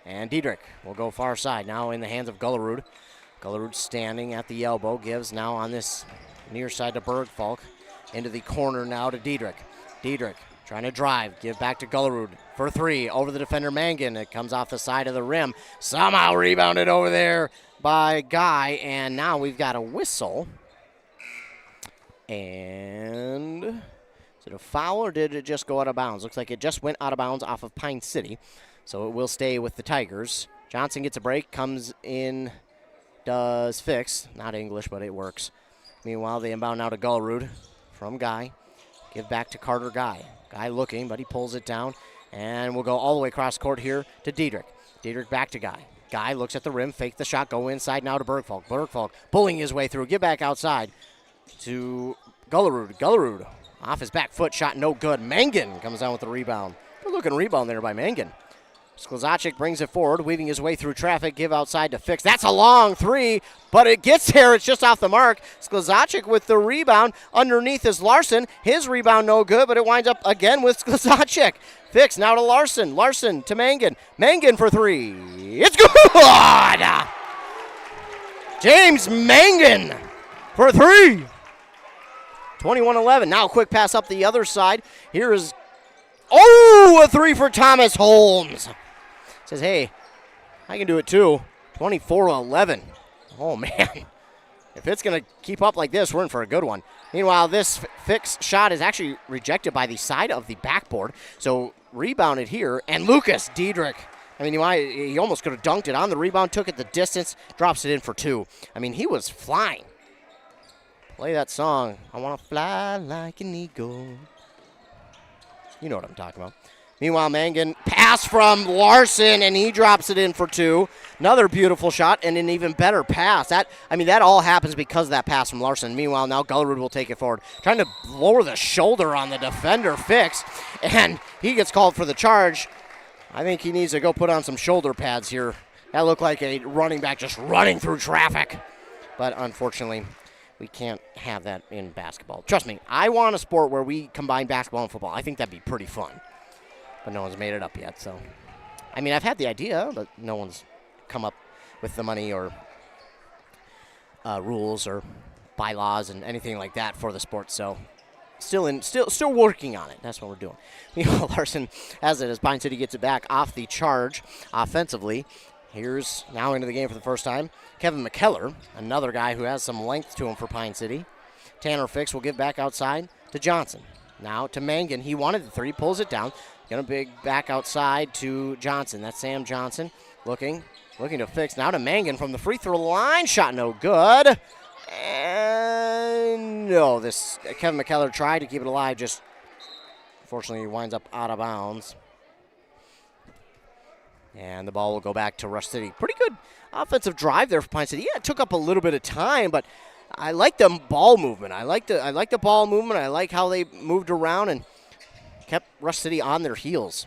And Diedrich will go far side now in the hands of Gullerud. Gullerud standing at the elbow. Gives now on this near side to Bergfalk. Into the corner now to Diedrich. Diedrich trying to drive. Give back to Gullerud for 3. Over the defender Mangan. It comes off the side of the rim. Somehow rebounded over there by Guy. And now we've got a whistle. And is it a foul or did it just go out of bounds? Looks like it just went out of bounds off of Pine City. So it will stay with the Tigers. Johnson gets a break, comes in, does Fix. Not English, but it works. Meanwhile, they inbound now to Gullerud from Guy. Give back to Carter Guy. Guy looking, but he pulls it down. And we'll go all the way across court here to Diedrich. Diedrich back to Guy. Guy looks at the rim, fake the shot, go inside now to Bergfalk. Bergfalk pulling his way through. Give back outside to Gullerud. Gullerud off his back foot, shot no good. Mangan comes down with the rebound. Good looking rebound there by Mangan. Sklazacek brings it forward, weaving his way through traffic. Give outside to Fix. That's a long 3, but it gets there. It's just off the mark. Sklazacek with the rebound. Underneath is Larson. His rebound no good, but it winds up again with Sklazacek. Fix now to Larson. Larson to Mangan. Mangan for 3. It's good! James Mangan for three. 21-11. Now a quick pass up the other side. Here is, a three for Thomas Holmes. Says, hey, I can do it too. 24-11. Oh, man. If it's going to keep up like this, we're in for a good one. Meanwhile, this fixed shot is actually rejected by the side of the backboard. So rebounded here, and Lucas Diedrich. I mean, he almost could have dunked it on the rebound, took it the distance, drops it in for two. I mean, he was flying. Play that song. I want to fly like an eagle. You know what I'm talking about. Meanwhile, Mangan, pass from Larson, and he drops it in for two. Another beautiful shot and an even better pass. That all happens because of that pass from Larson. Meanwhile, now Gullerud will take it forward. Trying to lower the shoulder on the defender, Fix, and he gets called for the charge. I think he needs to go put on some shoulder pads here. That looked like a running back just running through traffic. But unfortunately, we can't have that in basketball. Trust me, I want a sport where we combine basketball and football. I think that'd be pretty fun. But no one's made it up yet, so. I mean, I've had the idea, but no one's come up with the money or rules or bylaws and anything like that for the sport, so still working on it. That's what we're doing. Meanwhile, Larson has it as Pine City gets it back off the charge offensively. Here's now into the game for the first time, Kevin McKellar, another guy who has some length to him for Pine City. Tanner Fix will give back outside to Johnson. Now to Mangan. He wanted the three, pulls it down. Going to big back outside to Johnson. That's Sam Johnson looking to Fix. Now to Mangan from the free throw line. Shot no good. And no, this Kevin McKellar tried to keep it alive. Just unfortunately he winds up out of bounds. And the ball will go back to Rush City. Pretty good offensive drive there for Pine City. Yeah, it took up a little bit of time, but I like the ball movement. I like the ball movement. I like how they moved around and kept Rush City on their heels.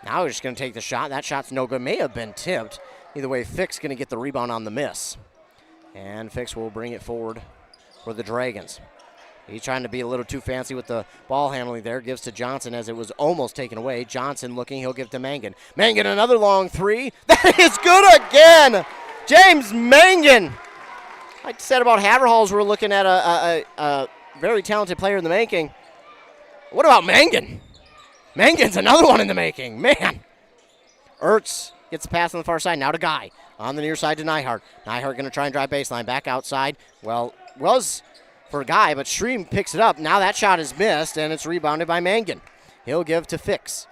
Now we're just going to take the shot. That shot's no good. May have been tipped. Either way, Fix going to get the rebound on the miss. And Fix will bring it forward for the Dragons. He's trying to be a little too fancy with the ball handling there. Gives to Johnson as it was almost taken away. Johnson looking. He'll give to Mangan. Mangan, another long three. That is good again. James Mangan. I said about Haverhalls, we're looking at a very talented player in the making. What about Mangan? Mangan's another one in the making. Man. Ertz gets the pass on the far side. Now to Guy. On the near side to Nyhart. Nyhart going to try and drive baseline. Back outside. Well, was for Guy, but Stream picks it up. Now that shot is missed, and it's rebounded by Mangan. He'll give to Fix.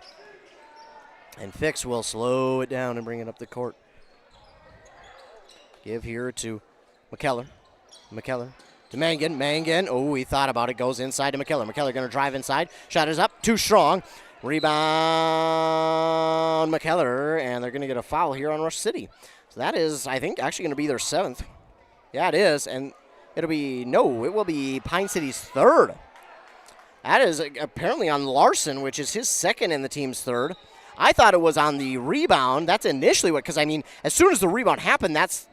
And Fix will slow it down and bring it up the court. Give here to McKellar. McKellar to Mangan. Mangan, he thought about it. Goes inside to McKellar. McKellar going to drive inside. Shot is up. Too strong. Rebound McKellar, and they're going to get a foul here on Rush City. So that is, I think, actually going to be their seventh. Yeah, it is, and it will be Pine City's third. That is apparently on Larson, which is his second and the team's third. I thought it was on the rebound. That's initially because I mean, as soon as the rebound happened, that's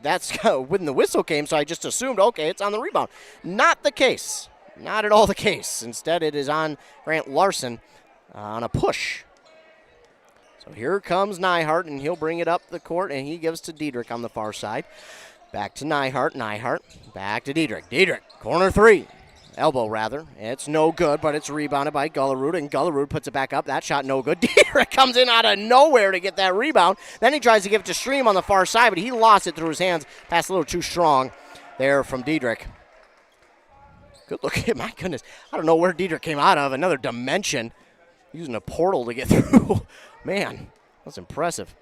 when the whistle came, so I just assumed, okay, it's on the rebound. Not the case. Not at all the case. Instead, it is on Grant Larson on a push. So here comes Nyhart, and he'll bring it up the court, and he gives to Diedrich on the far side. Back to Nyhart. Nyhart back to Diedrich. Diedrich, corner three. Elbow, rather. It's no good, but it's rebounded by Gullerud, and Gullerud puts it back up. That shot no good. Diedrich comes in out of nowhere to get that rebound. Then he tries to give it to Stream on the far side, but he lost it through his hands. Passed a little too strong there from Diedrich. Good look at, my goodness. I don't know where Diedrich came out of. Another dimension. Using a portal to get through. Man, that's impressive.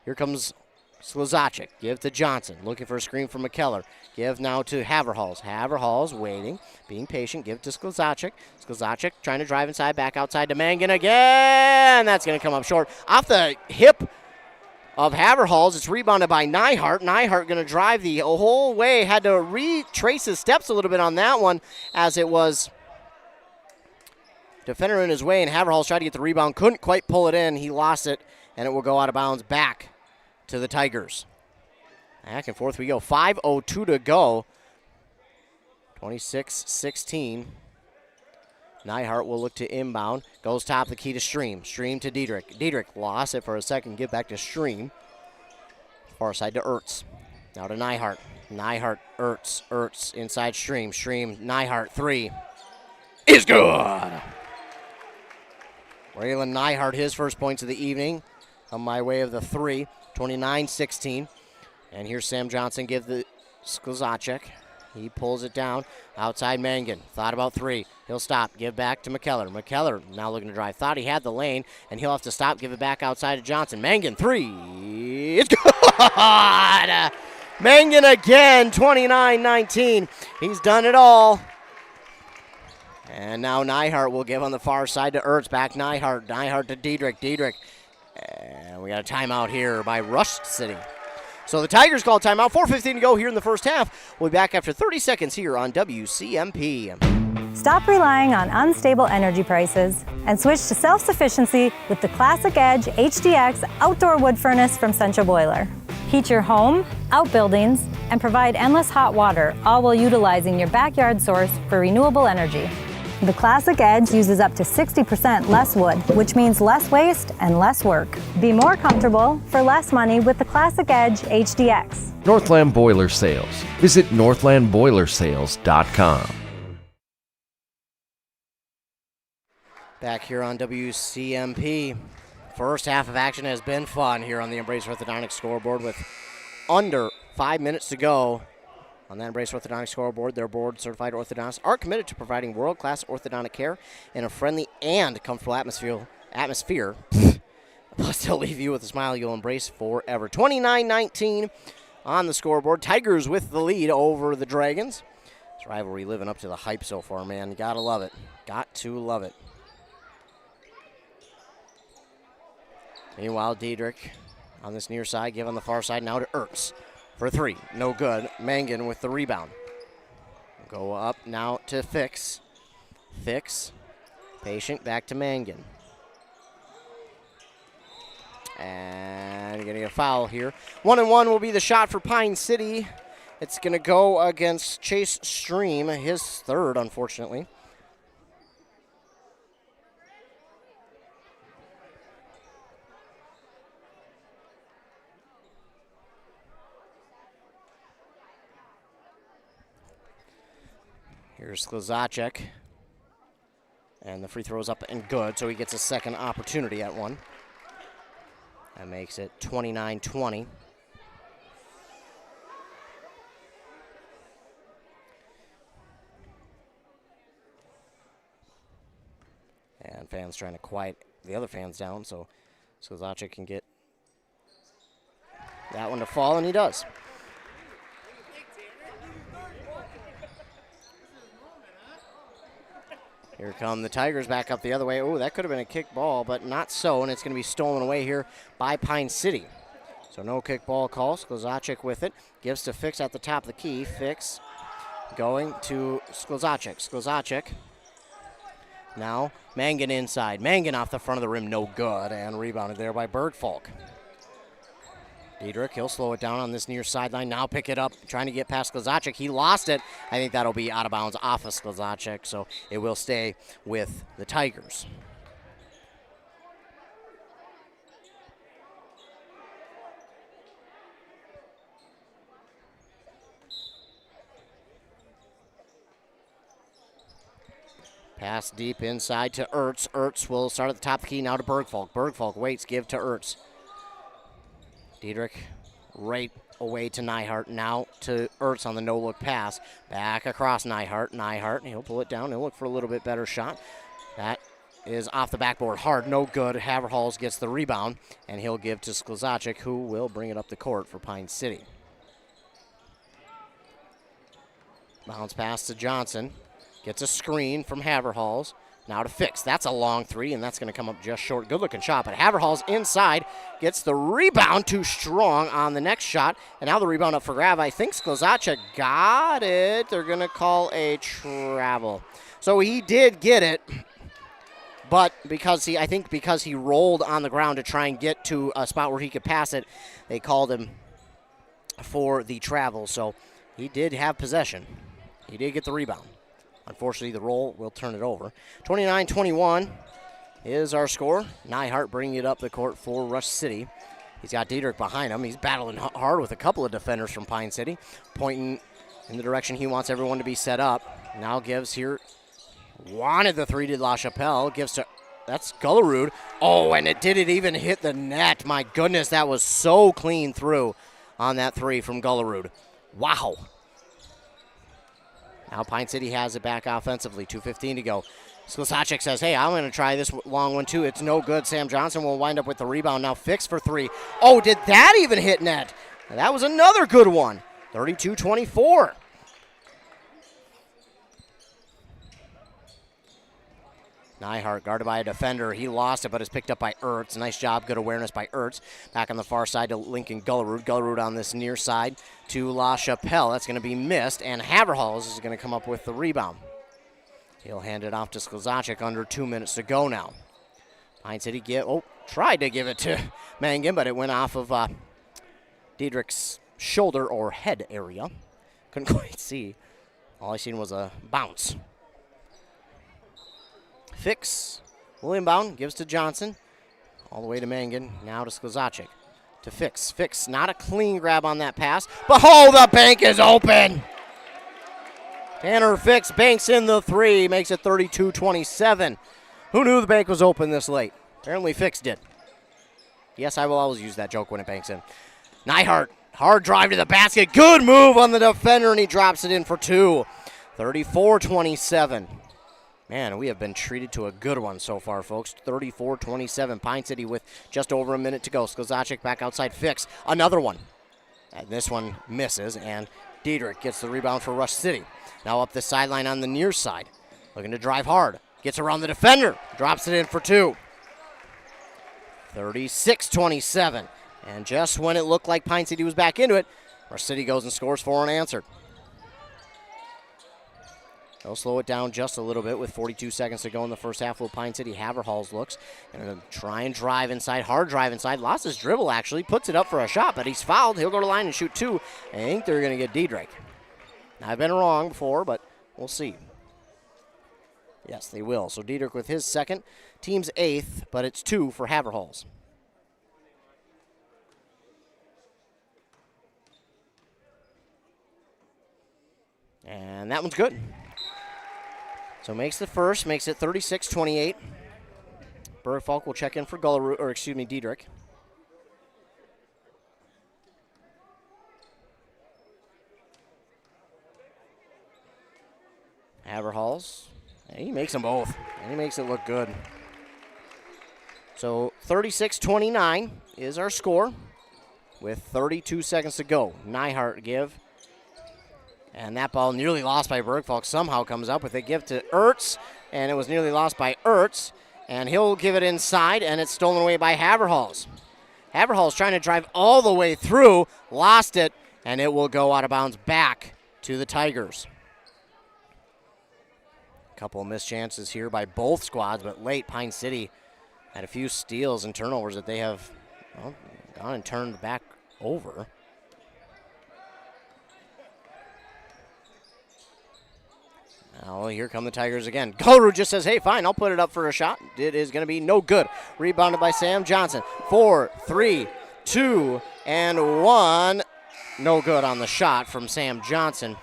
Here comes Slazacic. Give to Johnson. Looking for a screen from McKellar. Give now to Haverhalls. Haverhalls waiting, being patient. Give to Slazacic. Slazacic trying to drive inside, back outside to Mangan again. That's going to come up short. Off the hip of Haverhalls. It's rebounded by Nyhart. Nyhart going to drive the whole way. Had to retrace his steps a little bit on that one as it was defender in his way, and Haverhalls tried to get the rebound. Couldn't quite pull it in. He lost it, and it will go out of bounds back to the Tigers. Back and forth we go. 5:02 to go. 26-16. Nyhart will look to inbound. Goes top the key to Stream. Stream to Diedrich. Diedrich lost it for a second. Give back to Stream. Far side to Ertz. Now to Nyhart. Nyhart, Ertz inside Stream. Stream, Nyhart, 3 is good. Waylon Nyhart, his first points of the evening on my way of the 3, 29-16. And here's Sam Johnson give the Sklzacek. He pulls it down. Outside Mangan. Thought about 3. He'll stop. Give back to McKellar. McKellar now looking to drive. Thought he had the lane, and he'll have to stop. Give it back outside to Johnson. Mangan, 3. It's good! Mangan again, 29-19. He's done it all. And now Nyhart will give on the far side to Ertz. Back Nyhart. Nyhart to Diedrich. Diedrich. And we got a timeout here by Rush City. So the Tigers call timeout. 4:15 to go here in the first half. We'll be back after 30 seconds here on WCMP. Stop relying on unstable energy prices and switch to self-sufficiency with the Classic Edge HDX outdoor wood furnace from Central Boiler. Heat your home, outbuildings, and provide endless hot water, all while utilizing your backyard source for renewable energy. The Classic Edge uses up to 60% less wood, which means less waste and less work. Be more comfortable for less money with the Classic Edge HDX. Northland Boiler Sales. Visit northlandboilersales.com. Back here on WCMP. First half of action has been fun here on the Embrace Orthodontics scoreboard with under 5 minutes to go. On that Embrace Orthodontics scoreboard, their board-certified orthodontists are committed to providing world-class orthodontic care in a friendly and comfortable atmosphere. Plus, they'll leave you with a smile you'll embrace forever. 29-19 on the scoreboard. Tigers with the lead over the Dragons. This rivalry living up to the hype so far, man. You gotta love it. Got to love it. Meanwhile, Diedrich on this near side, give on the far side now to Ertz. For 3, no good. Mangan with the rebound. Go up now to Fix. Fix, patient, back to Mangan. And getting a foul here. 1-1 will be the shot for Pine City. It's going to go against Chase Stream, his 3rd, unfortunately. Here's Sklzacek. And the free throw's up and good, so he gets a second opportunity at one. That makes it 29-20. And fans trying to quiet the other fans down, so Sklzacek can get that one to fall, and he does. Here come the Tigers back up the other way. Oh, that could have been a kick ball, but not so, and it's going to be stolen away here by Pine City. So no kick ball call. Sklzacek with it. Gives to Fix at the top of the key. Fix going to Sklzacek. Sklzacek. Now Mangan inside. Mangan off the front of the rim, no good, and rebounded there by Bergfalk. Diedrich, he'll slow it down on this near sideline. Now pick it up, trying to get past Sklzacek. He lost it. I think that'll be out of bounds off of Sklzacek, so it will stay with the Tigers. Pass deep inside to Ertz. Ertz will start at the top of the key now to Bergfalk. Bergfalk waits, give to Ertz. Diedrich right away to Nyhart. Now to Ertz on the no-look pass. Back across Nyhart. Nyhart, he'll pull it down. He'll look for a little bit better shot. That is off the backboard. Hard, no good. Haverhalls gets the rebound, and he'll give to Sklzacek, who will bring it up the court for Pine City. Bounce pass to Johnson. Gets a screen from Haverhalls. Now to Fix. That's a long 3, and that's going to come up just short. Good-looking shot, but Haverhalls inside gets the rebound too strong on the next shot, and now the rebound up for grab. I think Sklzacek got it. They're going to call a travel. So he did get it, but because he rolled on the ground to try and get to a spot where he could pass it, they called him for the travel. So he did have possession. He did get the rebound. Unfortunately, the roll will turn it over. 29-21 is our score. Nyhart bringing it up the court for Rush City. He's got Diedrich behind him. He's battling hard with a couple of defenders from Pine City, pointing in the direction he wants everyone to be set up. Now gives here, wanted the three to La Chapelle, gives to, that's Gullerud. Oh, and it didn't even hit the net. My goodness, that was so clean through on that three from Gullerud. Wow. Now Pine City has it back offensively, 2:15 to go. Sklesacek says, hey, I'm going to try this long one too. It's no good. Sam Johnson will wind up with the rebound. Now Fix for three. Oh, did that even hit net? That was another good one. 32-24. Nyhart guarded by a defender. He lost it, but is picked up by Ertz. Nice job, good awareness by Ertz. Back on the far side to Lincoln Gullerud. Gullerud on this near side to La Chapelle. That's going to be missed, and Haverhals is going to come up with the rebound. He'll hand it off to Sklesacek under 2 minutes to go now. Pine City tried to give it to Mangan, but it went off of Diedrich's shoulder or head area. Couldn't quite see. All I seen was a bounce. Fix, will inbound, gives to Johnson. All the way to Mangan, now to Sklesacek. To Fix. Fix, not a clean grab on that pass, but the bank is open! Tanner Fix banks in the three, makes it 32-27. Who knew the bank was open this late? Apparently Fix did. Yes, I will always use that joke when it banks in. Nyhart, hard drive to the basket. Good move on the defender, and he drops it in for two. 34-27. Man, we have been treated to a good one so far, folks. 34-27. Pine City with just over a minute to go. Sklesacek back outside. Fix. Another one. And this one misses, and Diedrich gets the rebound for Rush City. Now up the sideline on the near side. Looking to drive hard. Gets around the defender. Drops it in for two. 36-27. And just when it looked like Pine City was back into it, Rush City goes and scores four unanswered. They'll slow it down just a little bit with 42 seconds to go in the first half. Little Pine City. Haverhals looks. Going to try and drive inside. Hard drive inside. Lost his dribble, actually. Puts it up for a shot, but he's fouled. He'll go to the line and shoot two. I think they're going to get Diedrich. I've been wrong before, but we'll see. Yes, they will. So Diedrich with his second. Team's eighth, but it's two for Haverhals. And that one's good. So makes the first, makes it 36-28. Bergfalk will check in for Diedrich. Haverhals, he makes them both, and he makes it look good. So 36-29 is our score with 32 seconds to go. Nyhart give. And that ball nearly lost by Bergfalk. Somehow comes up with a give to Ertz, and it was nearly lost by Ertz. And he'll give it inside, and it's stolen away by Haverhals. Haverhals trying to drive all the way through, lost it, and it will go out of bounds back to the Tigers. A couple of missed chances here by both squads, but late Pine City had a few steals and turnovers that they have gone and turned back over. Now here come the Tigers again. Gullerud just says, hey, fine, I'll put it up for a shot. It is going to be no good. Rebounded by Sam Johnson. 4, 3, 2, and 1. No good on the shot from Sam Johnson.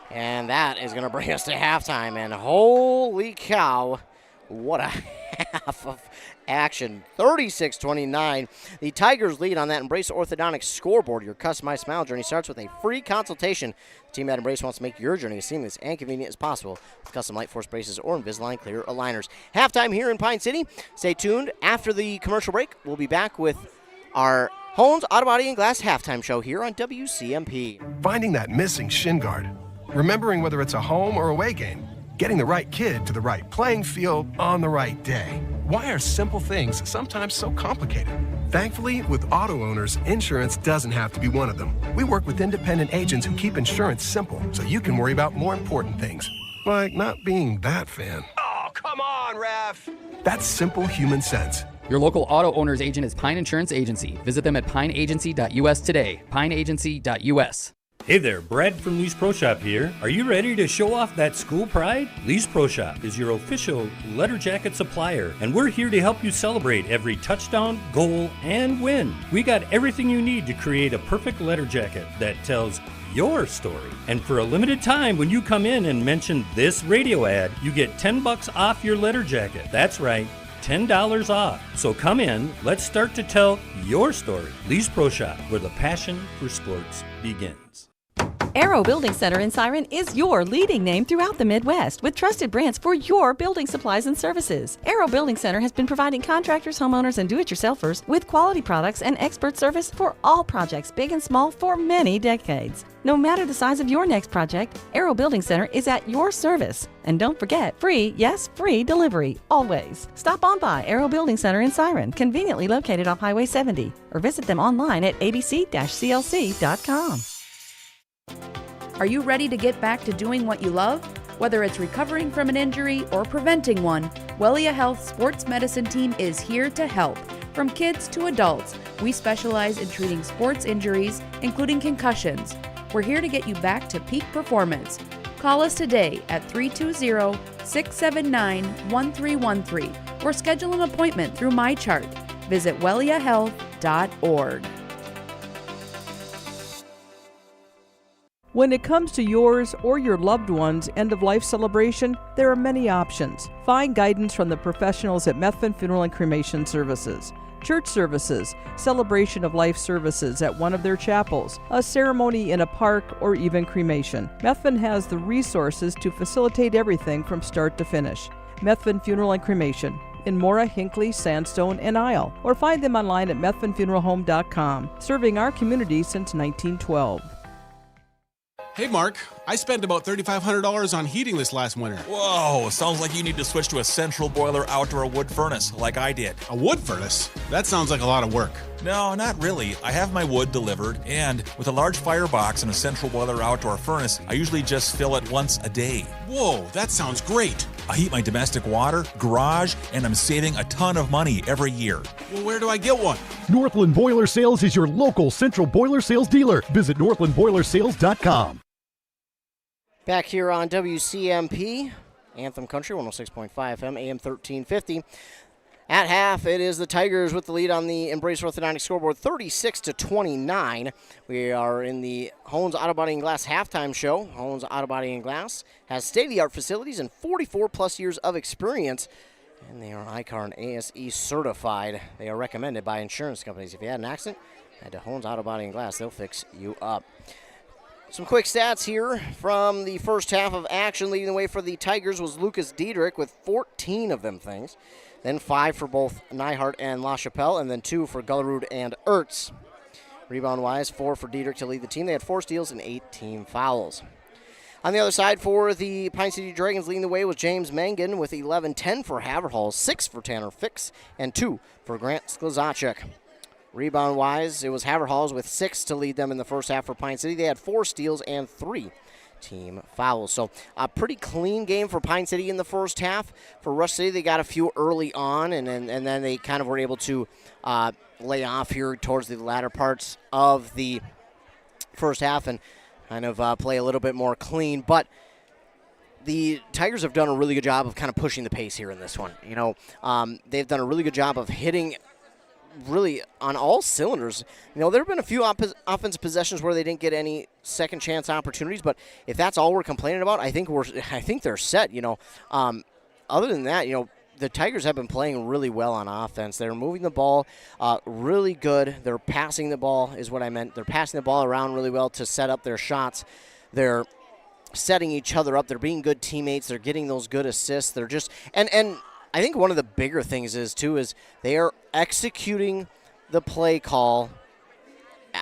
And that is going to bring us to halftime. And holy cow, what a half of action. 36-29. The Tigers lead on that Embrace Orthodontics scoreboard. Your customized smile journey starts with a free consultation. The team at Embrace wants to make your journey as seamless and convenient as possible with custom Light Force braces or Invisalign clear aligners. Halftime here in Pine City. Stay tuned. After the commercial break, we'll be back with our Holmes Auto Body and Glass halftime show here on WCMP. Finding that missing shin guard. Remembering whether it's a home or away game. Getting the right kid to the right playing field on the right day. Why are simple things sometimes so complicated? Thankfully, with auto owners, insurance doesn't have to be one of them. We work with independent agents who keep insurance simple so you can worry about more important things. Like not being that fan. Oh, come on, ref! That's simple human sense. Your local auto owner's agent is Pine Insurance Agency. Visit them at pineagency.us today. Pineagency.us. Hey there, Brad from Lee's Pro Shop here. Are you ready to show off that school pride? Lee's Pro Shop is your official letter jacket supplier, and we're here to help you celebrate every touchdown, goal, and win. We got everything you need to create a perfect letter jacket that tells your story. And for a limited time, when you come in and mention this radio ad, you get $10 off your letter jacket. That's right, $10 off. So come in, let's start to tell your story. Lee's Pro Shop, where the passion for sports begins. Arrow Building Center in Siren is your leading name throughout the Midwest with trusted brands for your building supplies and services. Arrow Building Center has been providing contractors, homeowners, and do-it-yourselfers with quality products and expert service for all projects, big and small, for many decades. No matter the size of your next project, Arrow Building Center is at your service. And don't forget, free, yes, free delivery, always. Stop on by Arrow Building Center in Siren, conveniently located off Highway 70, or visit them online at abc-clc.com. Are you ready to get back to doing what you love? Whether it's recovering from an injury or preventing one, Wellia Health Sports Medicine Team is here to help. From kids to adults, we specialize in treating sports injuries, including concussions. We're here to get you back to peak performance. Call us today at 320-679-1313 or schedule an appointment through MyChart. Visit welliahealth.org. When it comes to yours or your loved one's end-of-life celebration, there are many options. Find guidance from the professionals at Methvin Funeral and Cremation Services. Church services, celebration of life services at one of their chapels, a ceremony in a park, or even cremation. Methvin has the resources to facilitate everything from start to finish. Methvin Funeral and Cremation in Mora, Hinckley, Sandstone, and Isle, or find them online at methvinfuneralhome.com, serving our community since 1912. Hey Mark, I spent about $3,500 on heating this last winter. Whoa, sounds like you need to switch to a central boiler outdoor wood furnace like I did. A wood furnace? That sounds like a lot of work. No, not really. I have my wood delivered, and with a large firebox and a central boiler outdoor furnace, I usually just fill it once a day. Whoa, that sounds great. I heat my domestic water, garage, and I'm saving a ton of money every year. Well, where do I get one? Northland Boiler Sales is your local central boiler sales dealer. Visit northlandboilersales.com. Back here on WCMP, Anthem Country, 106.5 FM, AM 1350. At half, it is the Tigers with the lead on the Embrace Orthodontic scoreboard, 36-29. We are in the Hones Auto Body and Glass halftime show. Hones Auto Body and Glass has state-of-the-art facilities and 44-plus years of experience, and they are ICAR and ASE certified. They are recommended by insurance companies. If you had an accident, head to Hones Auto Body and Glass. They'll fix you up. Some quick stats here from the first half of action. Leading the way for the Tigers was Lucas Diedrich with 14 of them things. Then 5 for both Nyhart and LaChapelle, and then 2 for Gullerud and Ertz. Rebound-wise, 4 for Diedrich to lead the team. They had 4 steals and 8 team fouls. On the other side for the Pine City Dragons, leading the way was James Mangan with 11, 10 for Haverhall, 6 for Tanner Fix, and 2 for Grant Sklazacek. Rebound-wise, it was Haverhalls with 6 to lead them in the first half for Pine City. They had 4 steals and 3 team fouls. So a pretty clean game for Pine City in the first half. For Rush City, they got a few early on, and then they kind of were able to lay off here towards the latter parts of the first half and kind of play a little bit more clean. But the Tigers have done a really good job of kind of pushing the pace here in this one. You know, they've done a really good job of hitting really on all cylinders. You know, there have been a few offensive possessions where they didn't get any second chance opportunities, but if that's all we're complaining about, I think they're set. You know, other than that, you know, the Tigers have been playing really well on offense. They're moving the ball really good. They're passing the ball is what I meant. They're passing the ball around really well to set up their shots. They're setting each other up. They're being good teammates. They're getting those good assists. They're just and I think one of the bigger things is they are executing the play call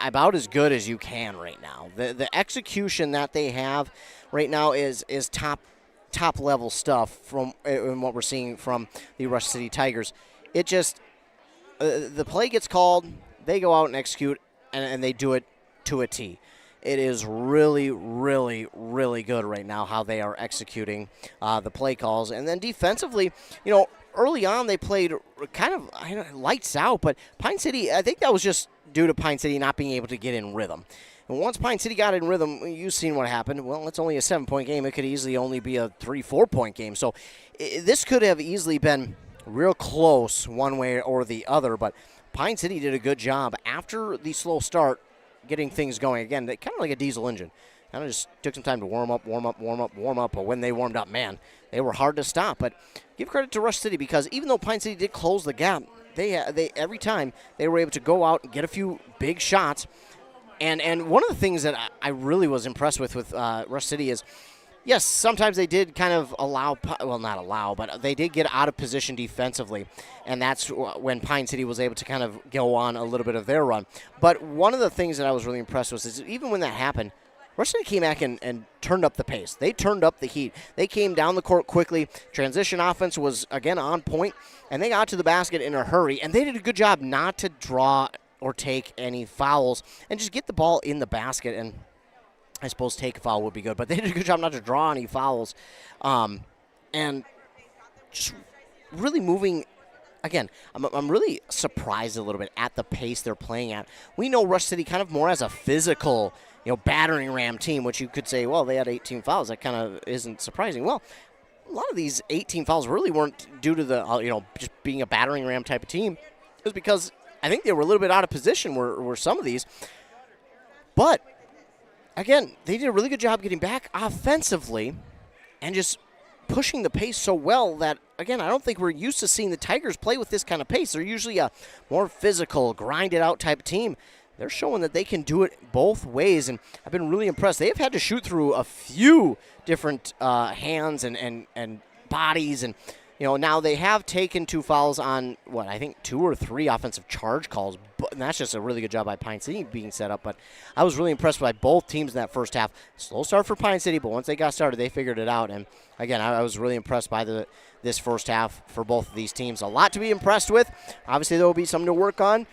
about as good as you can right now. The execution that they have right now is top level stuff from what we're seeing from the Rush City Tigers. It just the play gets called, they go out and execute, and they do it to a T. It is really, really, really good right now how they are executing the play calls. And then defensively, you know, early on they played kind of lights out, but Pine City, I think that was just due to Pine City not being able to get in rhythm. And once Pine City got in rhythm, you've seen what happened. Well, it's only a 7-point game. It could easily only be a 3-4-point game. So this could have easily been real close one way or the other. But Pine City did a good job after the slow start getting things going. Again, kind of like a diesel engine. Kind of just took some time to warm up. But when they warmed up, man, they were hard to stop. But give credit to Rush City because even though Pine City did close the gap, they every time they were able to go out and get a few big shots. And one of the things that I really was impressed with Rush City is, yes, sometimes they did kind of but they did get out of position defensively, and that's when Pine City was able to kind of go on a little bit of their run. But one of the things that I was really impressed with is even when that happened, Rush City came back and turned up the pace. They turned up the heat. They came down the court quickly. Transition offense was, again, on point, and they got to the basket in a hurry, and they did a good job not to draw or take any fouls and just get the ball in the basket. And I suppose take a foul would be good, but they did a good job not to draw any fouls. And just really moving. Again, I'm really surprised a little bit at the pace they're playing at. We know Rush City kind of more as a physical, battering ram team, which you could say, well, they had 18 fouls. That kind of isn't surprising. Well, a lot of these 18 fouls really weren't due to the, just being a battering ram type of team. It was because I think they were a little bit out of position were some of these. But, again, they did a really good job getting back offensively and just pushing the pace so well that, again, I don't think we're used to seeing the Tigers play with this kind of pace. They're usually a more physical, grinded-out type team. They're showing that they can do it both ways, and I've been really impressed. They have had to shoot through a few different hands and bodies, and now they have taken 2 fouls on, I think 2 or 3 offensive charge calls, and that's just a really good job by Pine City being set up. But I was really impressed by both teams in that first half. Slow start for Pine City, but once they got started, they figured it out. And, again, I was really impressed by this first half for both of these teams. A lot to be impressed with. Obviously, there will be something to work on.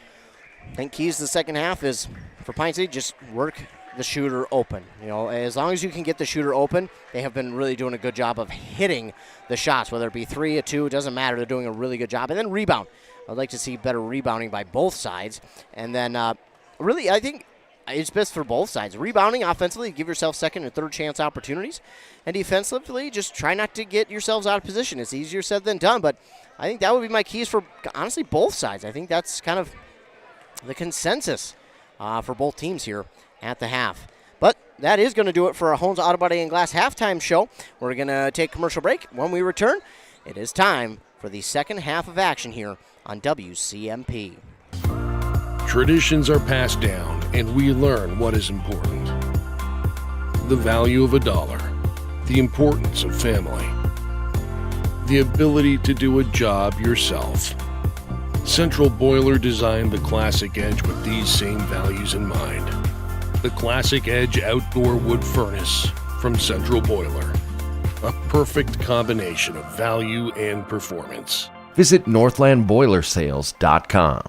I think keys to the second half is, for Pine City, just work the shooter open. As long as you can get the shooter open, they have been really doing a good job of hitting the shots, whether it be 3 or 2, it doesn't matter. They're doing a really good job. And then rebound. I'd like to see better rebounding by both sides. And then really, I think it's best for both sides. Rebounding offensively, give yourself second and third chance opportunities. And defensively, just try not to get yourselves out of position. It's easier said than done, but I think that would be my keys for, honestly, both sides. I think that's kind of the consensus for both teams here at the half. But that is going to do it for our Holmes Auto Body and Glass halftime show. We're going to take a commercial break. When we return, it is time for the second half of action here on WCMP. Traditions are passed down, and we learn what is important. The value of a dollar, the importance of family, the ability to do a job yourself. Central Boiler designed the Classic Edge with these same values in mind. The Classic Edge Outdoor Wood Furnace from Central Boiler. A perfect combination of value and performance. Visit northlandboilersales.com.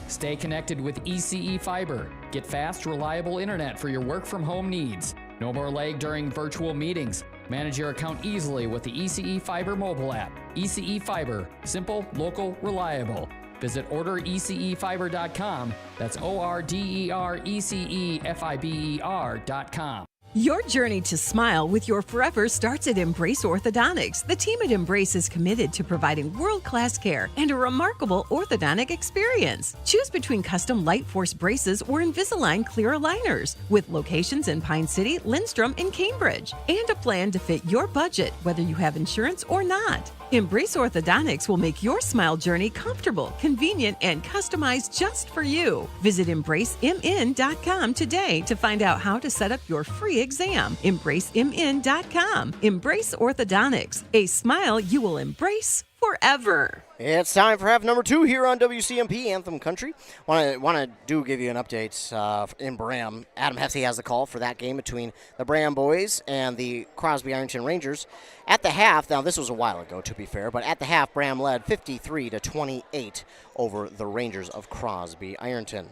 Stay connected with ECE Fiber. Get fast, reliable internet for your work-from-home needs. No more lag during virtual meetings. Manage your account easily with the ECE Fiber mobile app. ECE Fiber. Simple, local, reliable. Visit orderecefiber.com. That's ORDERECEFIBER.com. Your journey to smile with your forever starts at Embrace Orthodontics. The team at Embrace is committed to providing world-class care and a remarkable orthodontic experience. Choose between custom Light Force braces or Invisalign clear aligners with locations in Pine City, Lindstrom, and Cambridge, and a plan to fit your budget, whether you have insurance or not. Embrace Orthodontics will make your smile journey comfortable, convenient, and customized just for you. Visit EmbraceMN.com today to find out how to set up your free exam. EmbraceMN.com. Embrace Orthodontics, a smile you will embrace forever. It's time for half number 2 here on WCMP Anthem Country. Want to give you an update in Bram. Adam Hefty has the call for that game between the Bram boys and the Crosby Ironton Rangers. At the half, now this was a while ago to be fair, but at the half, Bram led 53-28 over the Rangers of Crosby Ironton.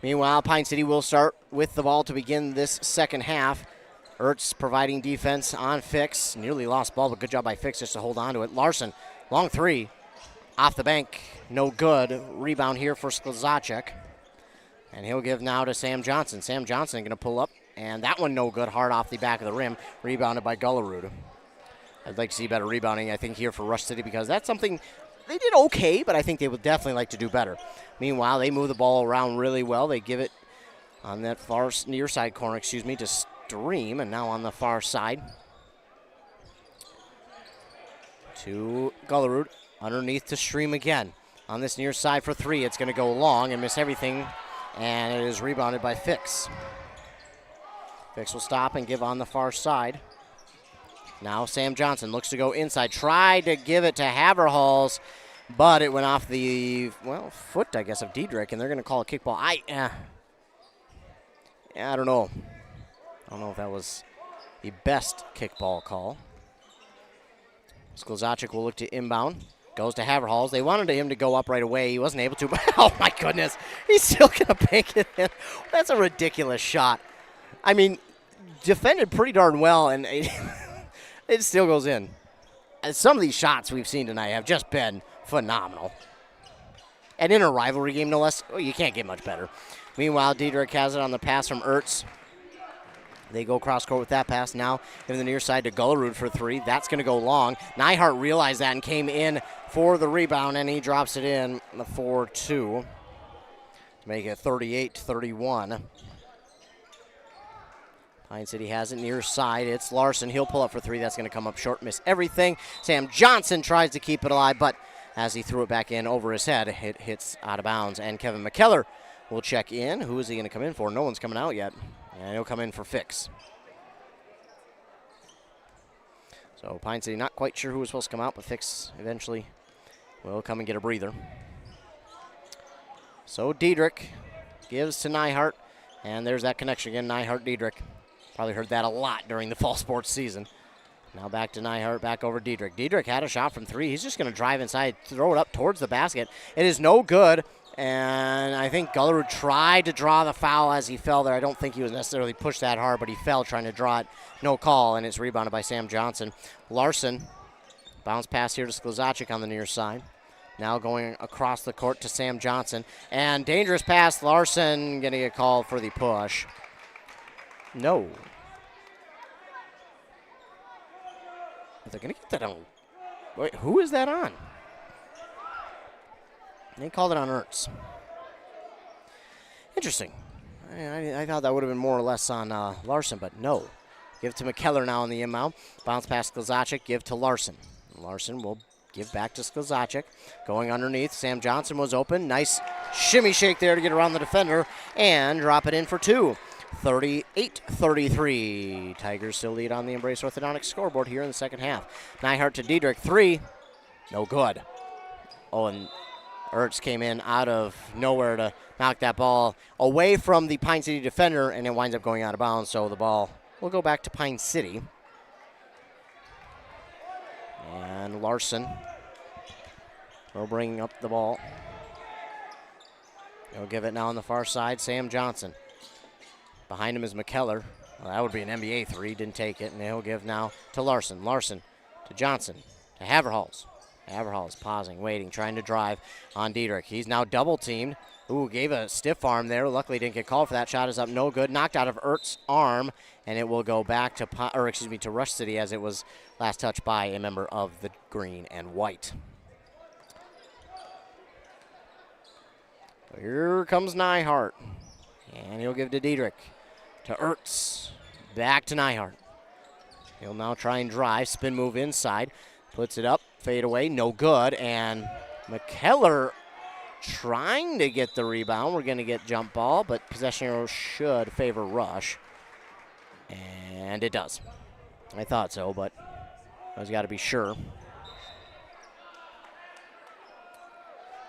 Meanwhile, Pine City will start with the ball to begin this second half. Ertz providing defense on Fix. Nearly lost ball, but good job by Fix just to hold on to it. Larson, long three. Off the bank, no good. Rebound here for Sklzacek. And he'll give now to Sam Johnson. Sam Johnson going to pull up, and that one no good. Hard off the back of the rim. Rebounded by Gullerud. I'd like to see better rebounding, I think, here for Rush City because that's something they did okay, but I think they would definitely like to do better. Meanwhile, they move the ball around really well. They give it on that far near side corner, to Stream, and now on the far side to Gullerud. Underneath to Stream again. On this near side for three, it's going to go long and miss everything, and it is rebounded by Fix. Fix will stop and give on the far side. Now Sam Johnson looks to go inside. Tried to give it to Haverhals, but it went off the, foot, I guess, of Diedrich, and they're going to call a kickball. I don't know. I don't know if that was the best kickball call. Sklzacek will look to inbound. Goes to Haverhals. They wanted him to go up right away. He wasn't able to, but oh my goodness. He's still going to bank it in. That's a ridiculous shot. I mean, defended pretty darn well, and it still goes in. And some of these shots we've seen tonight have just been phenomenal. And in a rivalry game, no less, you can't get much better. Meanwhile, Diedrich has it on the pass from Ertz. They go cross court with that pass. Now in the near side to Gullerud for three. That's going to go long. Nyhart realized that and came in for the rebound, and he drops it in the 4-2 to make it 38-31. Pine City has it near side. It's Larson. He'll pull up for three. That's going to come up short. Miss everything. Sam Johnson tries to keep it alive, but as he threw it back in over his head, it hits out of bounds. And Kevin McKellar will check in. Who is he going to come in for? No one's coming out yet. And he'll come in for Fix. So Pine City not quite sure who was supposed to come out, but Fix eventually will come and get a breather. So Diedrich gives to Nyhart, and there's that connection again, Nyhart-Diedrich. Probably heard that a lot during the fall sports season. Now back to Nyhart, back over Diedrich. Diedrich had a shot from three. He's just going to drive inside, throw it up towards the basket. It is no good. And I think Gullerud tried to draw the foul as he fell there. I don't think he was necessarily pushed that hard, but he fell trying to draw it. No call, and it's rebounded by Sam Johnson. Larson, bounce pass here to Sklzacek on the near side. Now going across the court to Sam Johnson. And dangerous pass, Larson getting a call for the push. No. They're going to get that on. Wait, who is that on? They called it on Ertz. Interesting. I thought that would have been more or less on Larson, but no. Give to McKellar now on the inbound. Bounce past Sklzacek, give to Larson. Larson will give back to Sklzacek. Going underneath, Sam Johnson was open. Nice shimmy shake there to get around the defender and drop it in for two. 38-33. Tigers still lead on the Embrace Orthodontics scoreboard here in the second half. Nyhart to Diedrich, three. No good. Oh, and Ertz came in out of nowhere to knock that ball away from the Pine City defender, and it winds up going out of bounds, so the ball will go back to Pine City. And Larson will bring up the ball. He'll give it now on the far side, Sam Johnson. Behind him is McKellar. Well, that would be an NBA three, didn't take it, and he'll give now to Larson. Larson to Johnson, to Haverhals. Haverhals pausing, waiting, trying to drive on Diedrich. He's now double teamed. Ooh, gave a stiff arm there. Luckily didn't get called for that. Shot is up, no good. Knocked out of Ertz's arm, and it will go back to Rush City as it was last touched by a member of the green and white. So here comes Nyhart, and he'll give to Diedrich, to Ertz, back to Nyhart. He'll now try and drive, spin move inside, puts it up. Fade away, no good, and McKellar trying to get the rebound. We're going to get jump ball, but possession arrow should favor Rush, and it does. I thought so, but I was got to be sure.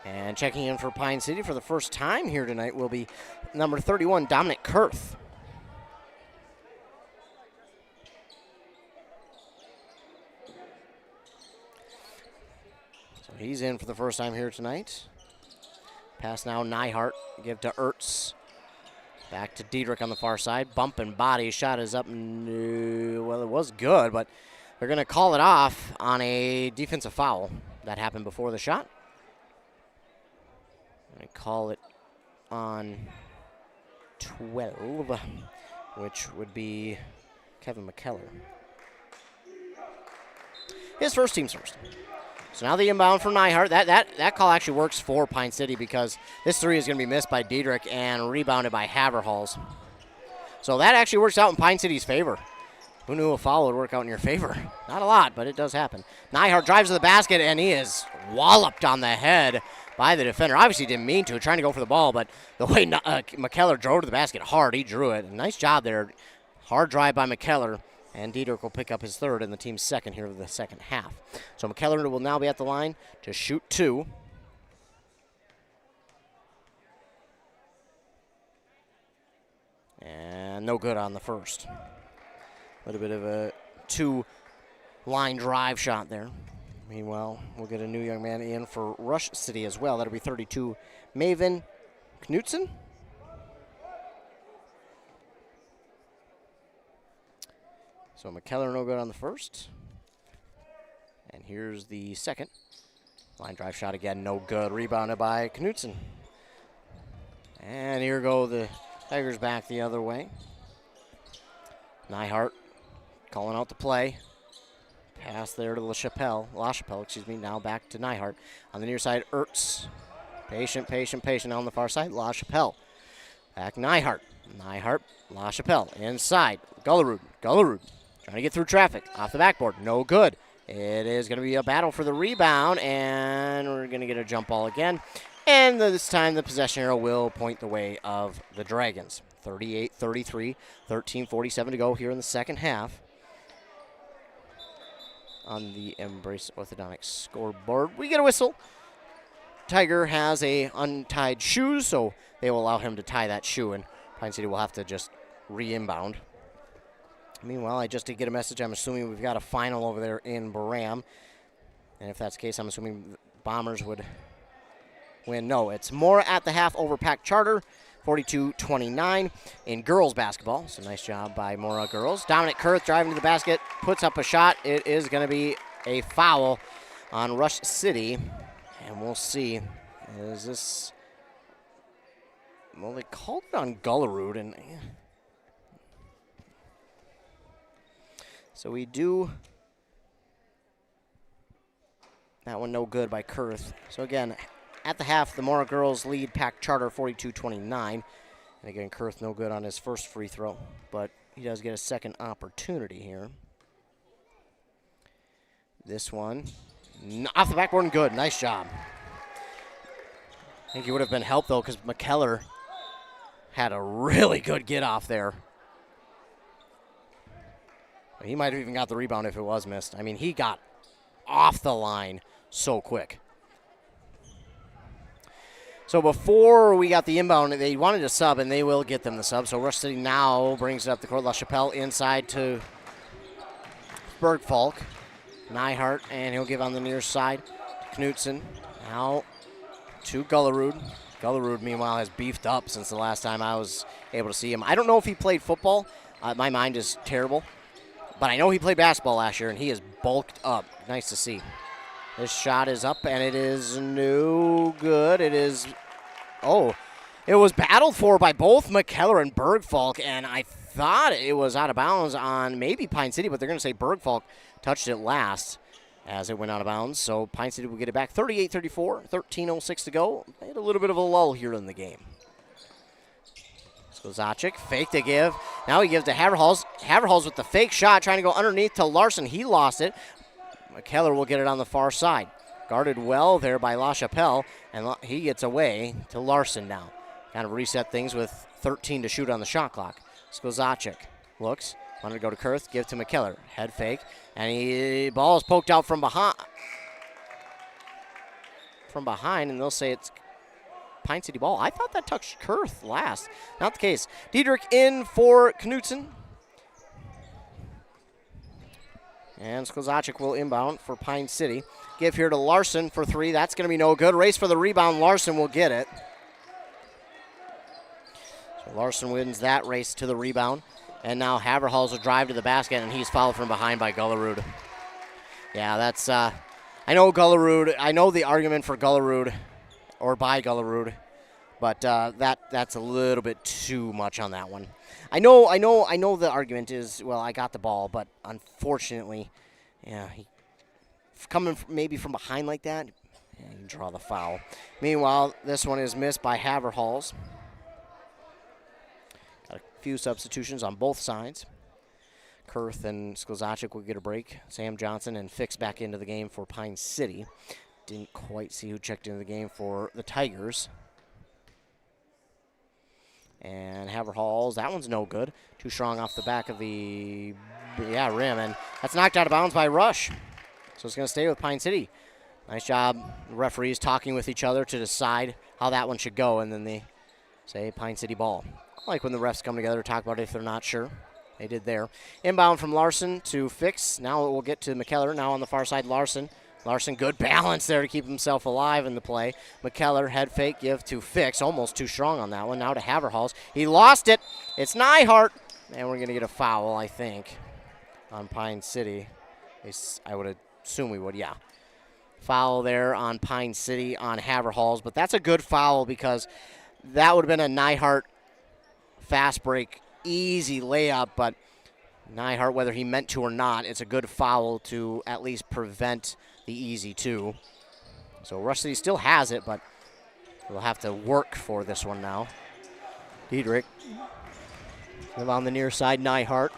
And checking in for Pine City for the first time here tonight will be number 31, Dominic Kurth. He's in for the first time here tonight. Pass now, Nyhart. Give to Ertz. Back to Diedrich on the far side. Bump and body. Shot is up. No, well, it was good, but they're going to call it off on a defensive foul. That happened before the shot. They call it on 12, which would be Kevin McKellar. His first, team's first. So now the inbound from Nyhart. That call actually works for Pine City because this three is going to be missed by Diedrich and rebounded by Haverhals. So that actually works out in Pine City's favor. Who knew a foul would work out in your favor? Not a lot, but it does happen. Nyhart drives to the basket, and he is walloped on the head by the defender. Obviously didn't mean to, trying to go for the ball, but the way McKellar drove to the basket hard, he drew it. Nice job there. Hard drive by McKellar. And Diedrich will pick up his third and the team's second here in the second half. So McKellar will now be at the line to shoot 2. And no good on the first. A little bit of a 2-line drive shot there. Meanwhile, we'll get a new young man in for Rush City as well. That'll be 32, Maven Knutson. So McKellar no good on the first. And here's the second. Line drive shot again, no good. Rebounded by Knutson. And here go the Tigers back the other way. Nyhart calling out the play. Pass there to LaChapelle, now back to Nyhart. On the near side, Ertz. Patient on the far side, LaChapelle. Back Nyhart. LaChapelle, inside. Gullerud. Trying to get through traffic. Off the backboard. No good. It is going to be a battle for the rebound, and we're going to get a jump ball again. And this time the possession arrow will point the way of the Dragons. 38-33, 13:47 to go here in the second half. On the Embrace Orthodontics scoreboard, we get a whistle. Tiger has a untied shoe, so they will allow him to tie that shoe, and Pine City will have to just re-inbound. Meanwhile, I just did get a message. I'm assuming we've got a final over there in Baram. And if that's the case, I'm assuming Bombers would win. No, it's Mora at the half over Pack Charter, 42-29 in girls basketball. So nice job by Mora girls. Dominic Kurth driving to the basket, puts up a shot. It is going to be a foul on Rush City. And we'll see. Is this... Well, they called it on Gullerud, and... So we do that one no good by Kurth. So again, at the half, the Mora girls lead Pack Charter 42-29. And again, Kurth no good on his first free throw, but he does get a second opportunity here. This one, off the backboard and good. Nice job. I think he would have been helped, though, because McKellar had a really good get off there. He might have even got the rebound if it was missed. I mean, he got off the line so quick. So before we got the inbound, they wanted to sub, and they will get them the sub. So Rush City now brings it up the court. LaChapelle inside to Bergfalk. Nyhart, and he'll give on the near side to Knutson. Now to Gullerud. Gullerud, meanwhile, has beefed up since the last time I was able to see him. I don't know if he played football. My mind is terrible. But I know he played basketball last year, and he is bulked up. Nice to see. This shot is up, and it is no good. It is, it was battled for by both McKellar and Bergfalk, and I thought it was out of bounds on maybe Pine City, but they're going to say Bergfalk touched it last as it went out of bounds. So Pine City will get it back 38-34, 13:06 to go. They had a little bit of a lull here in the game. Kozacic, fake to give. Now he gives to Haverhals. Haverhals with the fake shot, trying to go underneath to Larson. He lost it. McKellar will get it on the far side. Guarded well there by LaChapelle, and he gets away to Larson now. Kind of reset things with 13 to shoot on the shot clock. Kozacic looks, wanted to go to Kurth, give to McKellar. Head fake, and ball is poked out from behind. And they'll say it's Pine City ball. I thought that touched Kurth last. Not the case. Diedrich in for Knutson. And Kozacic will inbound for Pine City. Give here to Larson for three. That's going to be no good. Race for the rebound. Larson will get it. So Larson wins that race to the rebound. And now Haverhals will drive to the basket, and he's fouled from behind by Gullerud. Yeah, that's, I know Gullerud, I know the argument for Gullerud, or by Gullerud, but that's a little bit too much on that one. I know the argument is, well, I got the ball, but unfortunately, yeah, coming maybe from behind like that, yeah, you can draw the foul. Meanwhile, this one is missed by Haverhals. Got a few substitutions on both sides. Kurth and Sklzacek will get a break. Sam Johnson and Fix back into the game for Pine City. Didn't quite see who checked into the game for the Tigers. And Haverhals, that one's no good. Too strong off the back of the rim, and that's knocked out of bounds by Rush. So it's going to stay with Pine City. Nice job, the referees talking with each other to decide how that one should go, and then they say Pine City ball. I like when the refs come together to talk about it if they're not sure. They did there. Inbound from Larson to Fix. Now we'll get to McKellar. Now on the far side, Larson. Larson, good balance there to keep himself alive in the play. McKellar, head fake, give to Fix. Almost too strong on that one. Now to Haverhals. He lost it. It's Nyhart. And we're going to get a foul, I think, on Pine City. I would assume we would, yeah. Foul there on Pine City on Haverhals. But that's a good foul because that would have been a Nyhart fast break, easy layup. But Nyhart, whether he meant to or not, it's a good foul to at least prevent the easy two. So Rush City still has it, but we'll have to work for this one now. Diedrich. Still on the near side, Nyhart.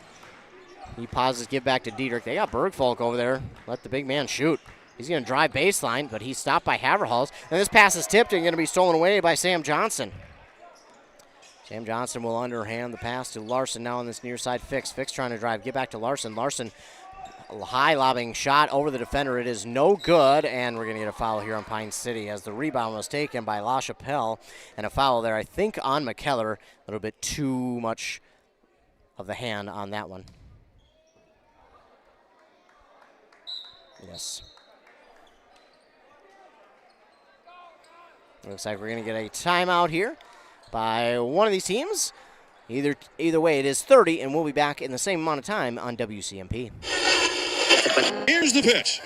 He pauses, give back to Diedrich. They got Bergfolk over there. Let the big man shoot. He's going to drive baseline, but he's stopped by Haverhals. And this pass is tipped and going to be stolen away by Sam Johnson. Sam Johnson will underhand the pass to Larson now on this near side. Fix trying to drive. Get back to Larson. Larson, a high lobbing shot over the defender. It is no good, and we're going to get a foul here on Pine City as the rebound was taken by LaChapelle. And a foul there, I think, on McKellar. A little bit too much of the hand on that one. Yes. Looks like we're going to get a timeout here by one of these teams. Either way, it is 30, and we'll be back in the same amount of time on WCMP. Here's the pitch.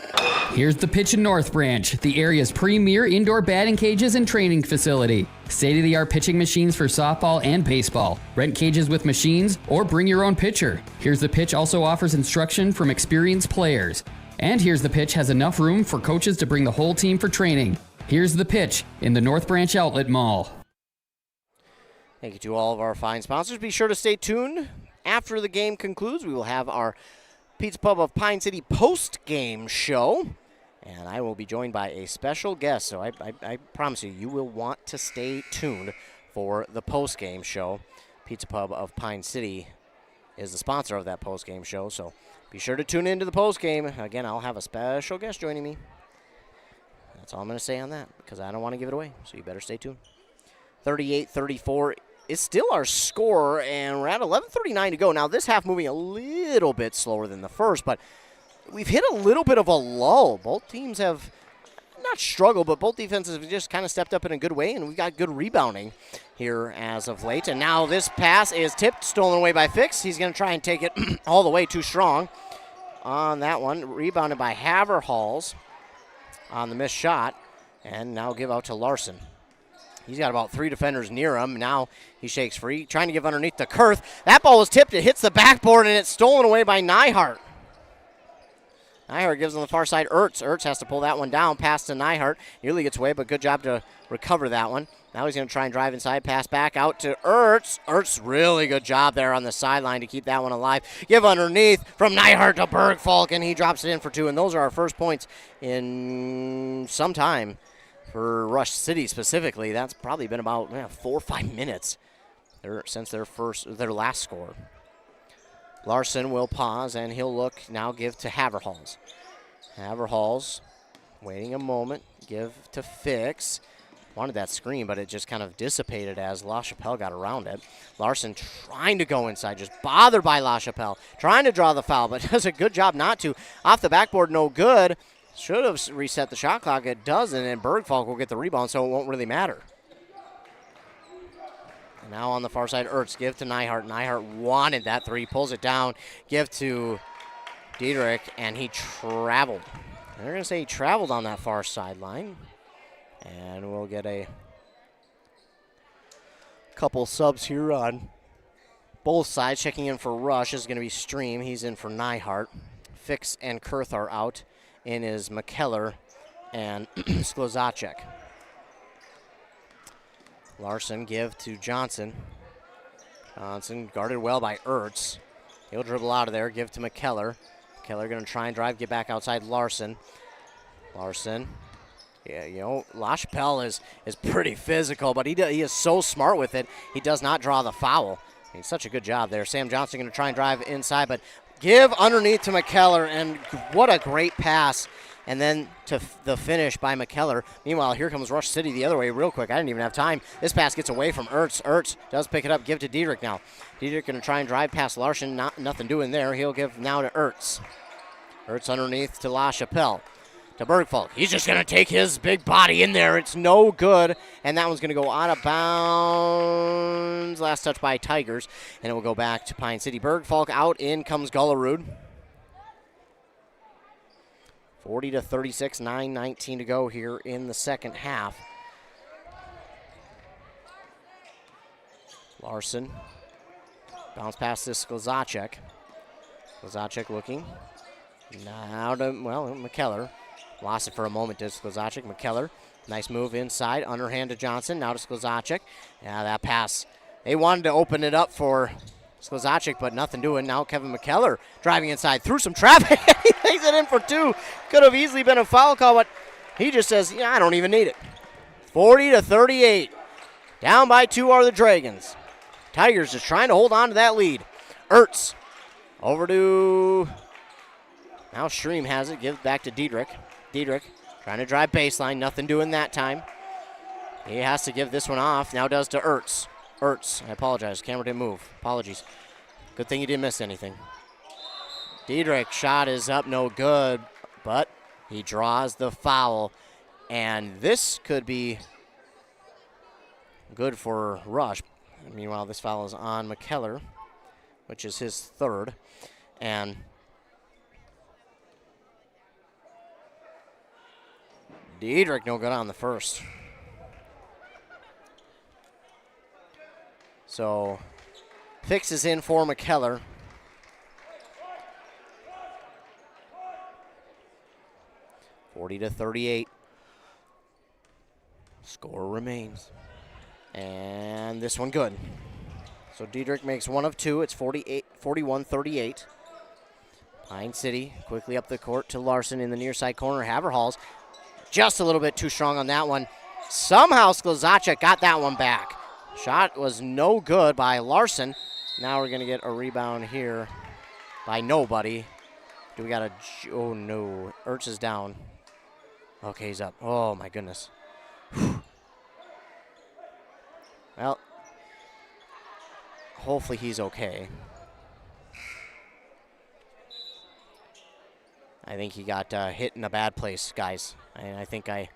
Here's the pitch in North Branch, the area's premier indoor batting cages and training facility. State-of-the-art pitching machines for softball and baseball. Rent cages with machines or bring your own pitcher. Here's the Pitch also offers instruction from experienced players. And Here's the Pitch has enough room for coaches to bring the whole team for training. Here's the Pitch in the North Branch Outlet Mall. Thank you to all of our fine sponsors. Be sure to stay tuned. After the game concludes, we will have our Pizza Pub of Pine City post-game show. And I will be joined by a special guest. So I promise you will want to stay tuned for the post-game show. Pizza Pub of Pine City is the sponsor of that post-game show. So be sure to tune into the post-game. Again, I'll have a special guest joining me. That's all I'm going to say on that because I don't want to give it away. So you better stay tuned. 38-34 is still our score, and we're at 11:39 to go. Now, this half moving a little bit slower than the first, but we've hit a little bit of a lull. Both teams have not struggled, but both defenses have just kind of stepped up in a good way, and we've got good rebounding here as of late. And now this pass is tipped, stolen away by Fix. He's going to try and take it all the way, too strong on that one. Rebounded by Haverhals on the missed shot, and now give out to Larson. He's got about three defenders near him. Now he shakes free, trying to give underneath to Kurth. That ball was tipped. It hits the backboard, and it's stolen away by Nyhart. Nyhart gives on the far side. Ertz has to pull that one down. Pass to Nyhart. Nearly gets away, but good job to recover that one. Now he's going to try and drive inside. Pass back out to Ertz. Ertz, really good job there on the sideline to keep that one alive. Give underneath from Nyhart to Bergfolk, and he drops it in for two. And those are our first points in some time. For Rush City specifically, that's probably been about 4 or 5 minutes since their last score. Larson will pause, and he'll look now, give to Haverhals. Haverhals waiting a moment, give to Fix. Wanted that screen, but it just kind of dissipated as LaChapelle got around it. Larson trying to go inside, just bothered by LaChapelle, trying to draw the foul, but does a good job not to. Off the backboard, no good. Should have reset the shot clock. It doesn't, and Bergfolk will get the rebound, so it won't really matter. Now on the far side, Ertz, give to Neihart. Neihart wanted that three, pulls it down, give to Diedrich, and he traveled. They're going to say he traveled on that far sideline. And we'll get a couple subs here on both sides. Checking in for Rush is going to be Stream. He's in for Neihart. Fix and Kurth are out. In is McKellar and Sklozacek. Larson give to Johnson. Johnson guarded well by Ertz. He'll dribble out of there, give to McKellar. McKellar going to try and drive, get back outside Larson. Larson. Yeah, you know, LaChapelle is pretty physical, but he is so smart with it. He does not draw the foul. He's such a good job there. Sam Johnson going to try and drive inside, but give underneath to McKellar, and what a great pass. And then to the finish by McKellar. Meanwhile, here comes Rush City the other way real quick. I didn't even have time. This pass gets away from Ertz. Ertz does pick it up, give to Diedrich now. Diedrich going to try and drive past Larson. Nothing doing there. He'll give now to Ertz. Ertz underneath to LaChapelle. To Bergfolk. He's just going to take his big body in there. It's no good. And that one's going to go out of bounds. Last touch by Tigers. And it will go back to Pine City. Bergfolk out. In comes Gullerud. 40-36, 9:19 to go here in the second half. Larson. Bounce past this Sklozacek. Sklozacek looking. Now to, McKellar. Lost it for a moment to Sklozacek. McKellar, nice move inside. Underhand to Johnson. Now to Sklozacek. Yeah, that pass. They wanted to open it up for Sklozacek, but nothing doing. Now Kevin McKellar driving inside through some traffic. He takes it in for two. Could have easily been a foul call, but he just says, yeah, I don't even need it. 40-38. Down by 2 are the Dragons. Tigers just trying to hold on to that lead. Ertz over to, now Stream has it. Give back to Diedrich. Diedrich trying to drive baseline. Nothing doing that time. He has to give this one off. Now does to Ertz. Ertz, I apologize. Camera didn't move. Apologies. Good thing you didn't miss anything. Diedrich shot is up, no good, but he draws the foul. And this could be good for Rush. Meanwhile, this foul is on McKellar, which is his third. And Diedrich no good on the first. So Fix is in for McKellar. (40-38). Score remains. And this one good. So Diedrich makes one of two. It's 41-38. Pine City quickly up the court to Larson in the near side corner. Haverhals just a little bit too strong on that one. Somehow Sklozacek got that one back. Shot was no good by Larson. Now we're going to get a rebound here by nobody. Do we got a... Oh, no. Ertz is down. Okay, he's up. Oh, my goodness. Whew. Well, hopefully he's okay. I think he got hit in a bad place, guys. I think I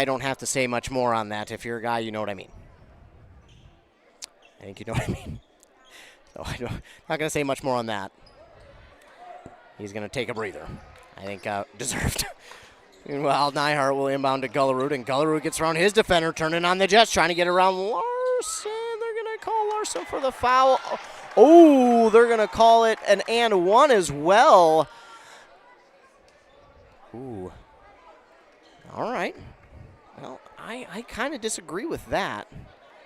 don't have to say much more on that. If you're a guy, you know what I mean. I think you know what I mean. So I'm not going to say much more on that. He's going to take a breather. I think deserved. Meanwhile, Neihart will inbound to Gullerud, and Gullerud gets around his defender, turning on the Jets, trying to get around Larson. They're going to call Larson for the foul. Oh, they're going to call it an and one as well. Ooh. All right. Well, I kind of disagree with that.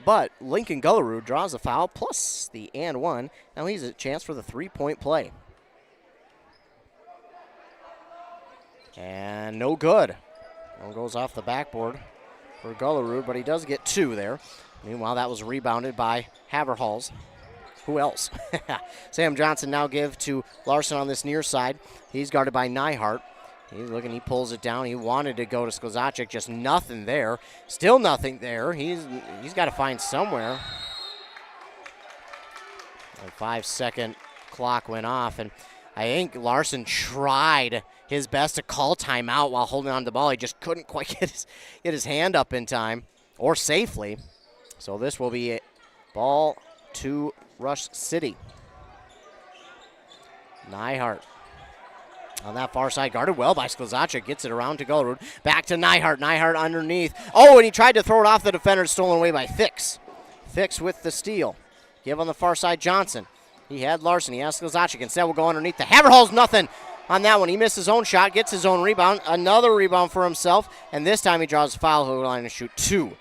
But Lincoln Gullerud draws a foul plus the and one. Now he's a chance for the three-point play. And no good. One goes off the backboard for Gullerud, but he does get two there. Meanwhile, that was rebounded by Haverhals. Who else? Sam Johnson now give to Larson on this near side. He's guarded by Neihart. He's looking, he pulls it down. He wanted to go to Sklozacek, just nothing there. Still nothing there. He's got to find somewhere. A 5-second clock went off, and I think Larson tried his best to call timeout while holding on to the ball. He just couldn't quite get his hand up in time or safely. So this will be Ball to Rush City. Nyhart on that far side, guarded well by Sklizacek, gets it around to Gullerud. Back to Nyhart. Nyhart underneath. Oh, and he tried to throw it off the defender, stolen away by Fix. Fix with the steal. Give on the far side, Johnson. He had Larson. He has Sklizacek. Instead, we'll go underneath. The Haverhall's nothing on that one. He missed his own shot, gets his own rebound. Another rebound for himself, and this time he draws a foul. He'll line and shoot 2.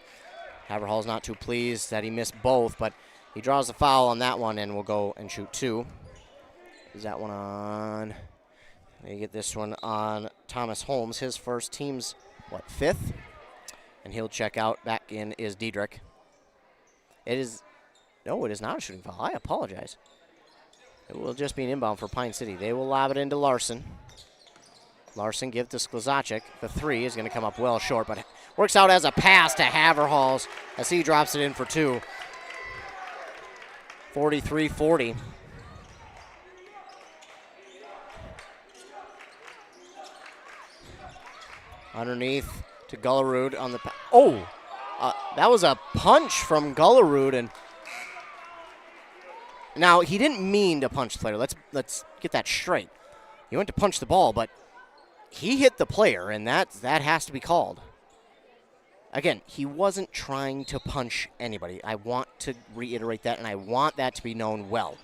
Haverhall's not too pleased that he missed both, but he draws a foul on that one, and will go and shoot 2. Is that one on? They get this one on Thomas Holmes. His first, team's, 5th? And he'll check out. Back in is Diedrich. It is not a shooting foul. I apologize. It will just be an inbound for Pine City. They will lob it into Larson. Larson give to Sklizacek. The 3 is going to come up well short, but works out as a pass to Haverhalls as he drops it in for 2. 43-40. Underneath to Gullerud on the that was a punch from Gullerud, and now he didn't mean to punch the player. Let's get that straight. He went to punch the ball, but he hit the player, and that has to be called. Again, he wasn't trying to punch anybody. I want to reiterate that, and I want that to be known well.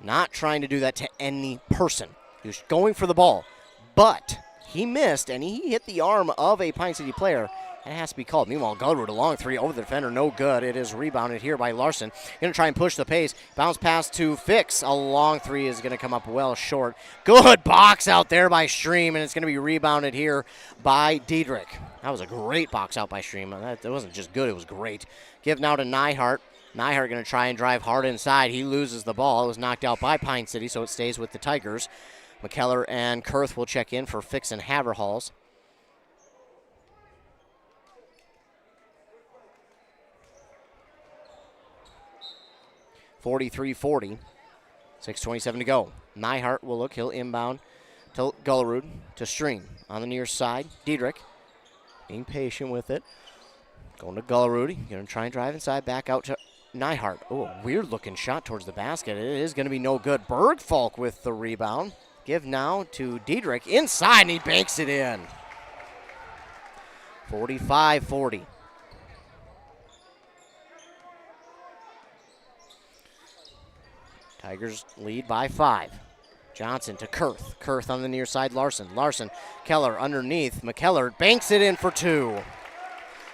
Not trying to do that to any person. He was going for the ball, but he missed, and he hit the arm of a Pine City player. That has to be called. Meanwhile, Gullerud, a long 3 over the defender, no good. It is rebounded here by Larson. Going to try and push the pace. Bounce pass to Fix. A long 3 is going to come up well short. Good box out there by Stream, and it's going to be rebounded here by Diedrich. That was a great box out by Stream. That wasn't just good, it was great. Give now to Nyhart. Nyhart going to try and drive hard inside. He loses the ball. It was knocked out by Pine City, so it stays with the Tigers. McKellar and Kurth will check in for Fix and Haverhalls. .43-40. 6:27 to go. Nyhart will look. He'll inbound to Gullerud, to Stream on the near side. Diedrich being patient with it. Going to Gullerud. Going to try and drive inside. Back out to Nyhart. Oh, a weird-looking shot towards the basket. It is going to be no good. Bergfalk with the rebound. Give now to Diedrich inside, and he banks it in. 45-40. Tigers lead by 5. Johnson to Kurth. Kurth on the near side, Larson. Larson, Keller underneath. McKellar banks it in for 2.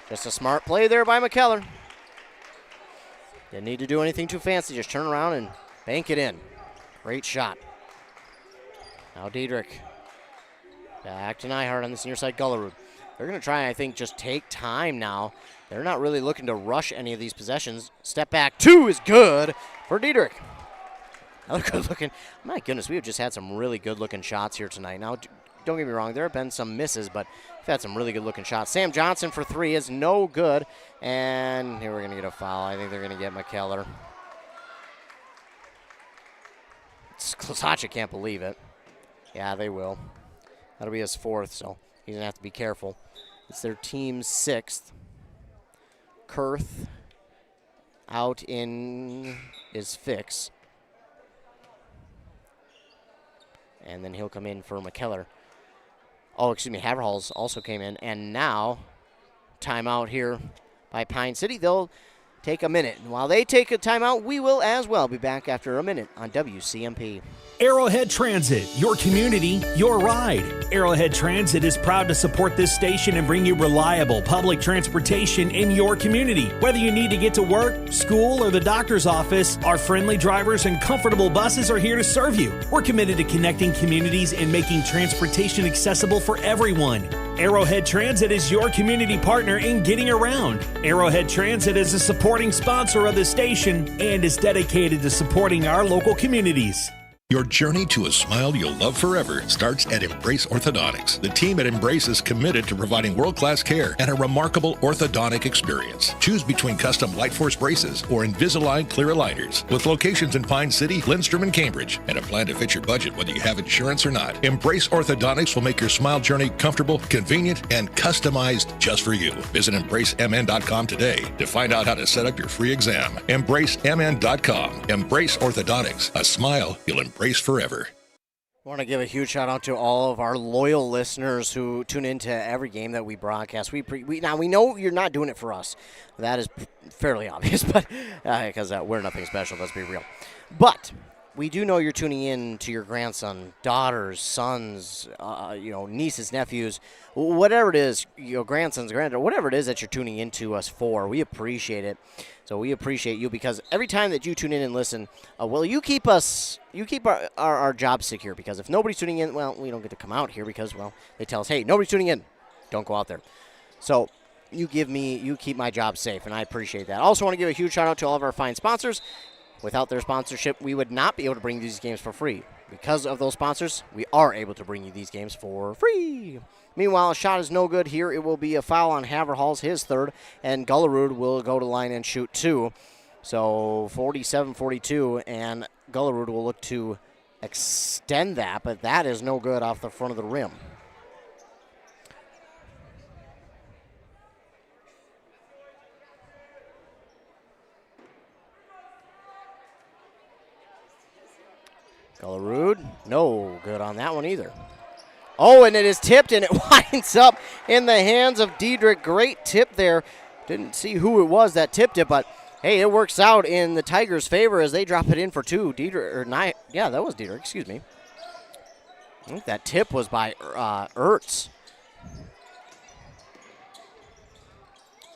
Just a smart play there by McKellar. Didn't need to do anything too fancy. Just turn around and bank it in. Great shot. Now Diedrich. Back to Nyhart on this near side, Gullerud. They're going to try, I think, just take time now. They're not really looking to rush any of these possessions. Step back 2 is good for Diedrich. Another good looking. My goodness, we have just had some really good looking shots here tonight. Now, don't get me wrong, there have been some misses, but we've had some really good looking shots. Sam Johnson for 3 is no good. And here we're going to get a foul. I think they're going to get McKellar. Sklizacek can't believe it. Yeah, they will. That'll be his 4th, so he's going to have to be careful. It's their team's 6th. Kurth out in is Fix. And then he'll come in for McKellar. Oh, excuse me, Haverhalls also came in. And now, timeout here by Pine City. They'll take a minute. And while they take a timeout, we will as well be back after a minute on WCMP. Arrowhead Transit, your community, your ride. Arrowhead Transit is proud to support this station and bring you reliable public transportation in your community. Whether you need to get to work, school, or the doctor's office, our friendly drivers and comfortable buses are here to serve you. We're committed to connecting communities and making transportation accessible for everyone. Arrowhead Transit is your community partner in getting around. Arrowhead Transit is a supporting sponsor of the station and is dedicated to supporting our local communities. Your journey to a smile you'll love forever starts at Embrace Orthodontics. The team at Embrace is committed to providing world-class care and a remarkable orthodontic experience. Choose between custom Lightforce braces or Invisalign clear aligners. With locations in Pine City, Lindstrom, and Cambridge, and a plan to fit your budget whether you have insurance or not. Embrace Orthodontics will make your smile journey comfortable, convenient, and customized just for you. Visit EmbraceMN.com today to find out how to set up your free exam. EmbraceMN.com. Embrace Orthodontics. A smile you'll embrace forever. I want to give a huge shout out to all of our loyal listeners who tune into every game that we broadcast. Now we know you're not doing it for us. That is fairly obvious, but because we're nothing special. Let's be real. But we do know you're tuning in to your grandson, daughters, sons, nieces, nephews, whatever it is, grandsons, granddaughters, whatever it is that you're tuning into us for. We appreciate it. So we appreciate you because every time that you tune in and listen, you keep our job secure, because if nobody's tuning in, well, we don't get to come out here because, well, they tell us, hey, nobody's tuning in. Don't go out there. So you keep my job safe, and I appreciate that. I also want to give a huge shout out to all of our fine sponsors. Without their sponsorship, we would not be able to bring these games for free. Because of those sponsors, we are able to bring you these games for free. Meanwhile, a shot is no good here. It will be a foul on Haverhals, his third, and Gullerud will go to line and shoot two. So 47-42, and Gullerud will look to extend that, but that is no good off the front of the rim. Gullerud, no good on that one either. Oh, and it is tipped, and it winds up in the hands of Diedrich. Great tip there. Didn't see who it was that tipped it, but hey, it works out in the Tigers' favor as they drop it in for two. That was Diedrich, excuse me. I think that tip was by Ertz.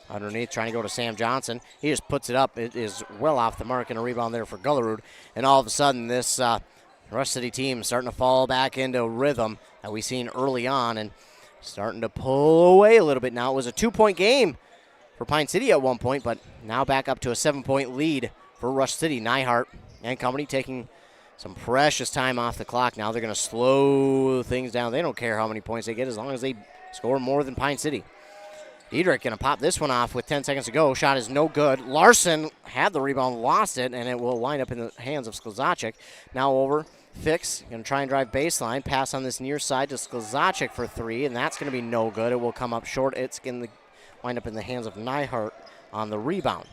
Underneath, trying to go to Sam Johnson. He just puts it up. It is well off the mark, and a rebound there for Gullerud. And all of a sudden, this Rush City team starting to fall back into rhythm that we've seen early on and starting to pull away a little bit now. It was a 2-point game for Pine City at one point, but now back up to a 7-point lead for Rush City. Nyhart and company taking some precious time off the clock. Now they're going to slow things down. They don't care how many points they get as long as they score more than Pine City. Diedrich going to pop this one off with 10 seconds to go. Shot is no good. Larson had the rebound, lost it, and it will line up in the hands of Sklzacek. Now over. Fix, going to try and drive baseline. Pass on this near side to Sklzacek for three, and that's going to be no good. It will come up short. It's going to wind up in the hands of Nyhart on the rebound.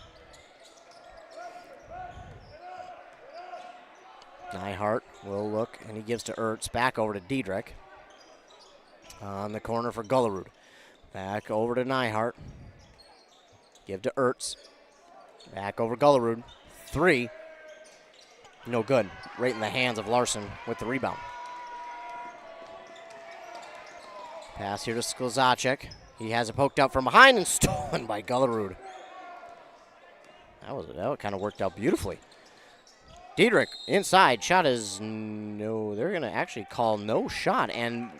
Nyhart will look, and he gives to Ertz. Back over to Diedrich. On the corner for Gullerud. Back over to Nyhart. Give to Ertz. Back over Gullerud. Three. No good. Right in the hands of Larson with the rebound. Pass here to Sklzacek. He has it poked out from behind and stolen by Gullerud. That kind of worked out beautifully. Diedrich inside. Shot is no. They're going to actually call no shot. And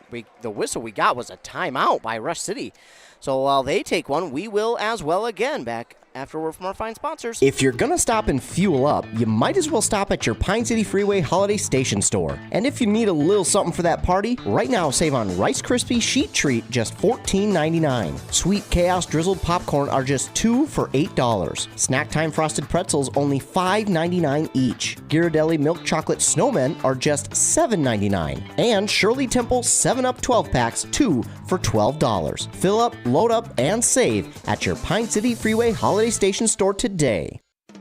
the whistle we got was a timeout by Rush City. So while they take one, we will as well again. Back after word from our fine sponsors. If you're gonna stop and fuel up, you might as well stop at your Pine City Freeway Holiday Station store. And if you need a little something for that party, right now save on Rice Krispie Sheet Treat, just $14.99. Sweet Chaos Drizzled Popcorn are just $2 for $8. Snack Time Frosted Pretzels only $5.99 each. Ghirardelli Milk Chocolate Snowmen are just $7.99. And Shirley Temple 7-Up 12-packs, 2 for $12. Fill up, load up, and save at your Pine City Freeway Holiday Station store today.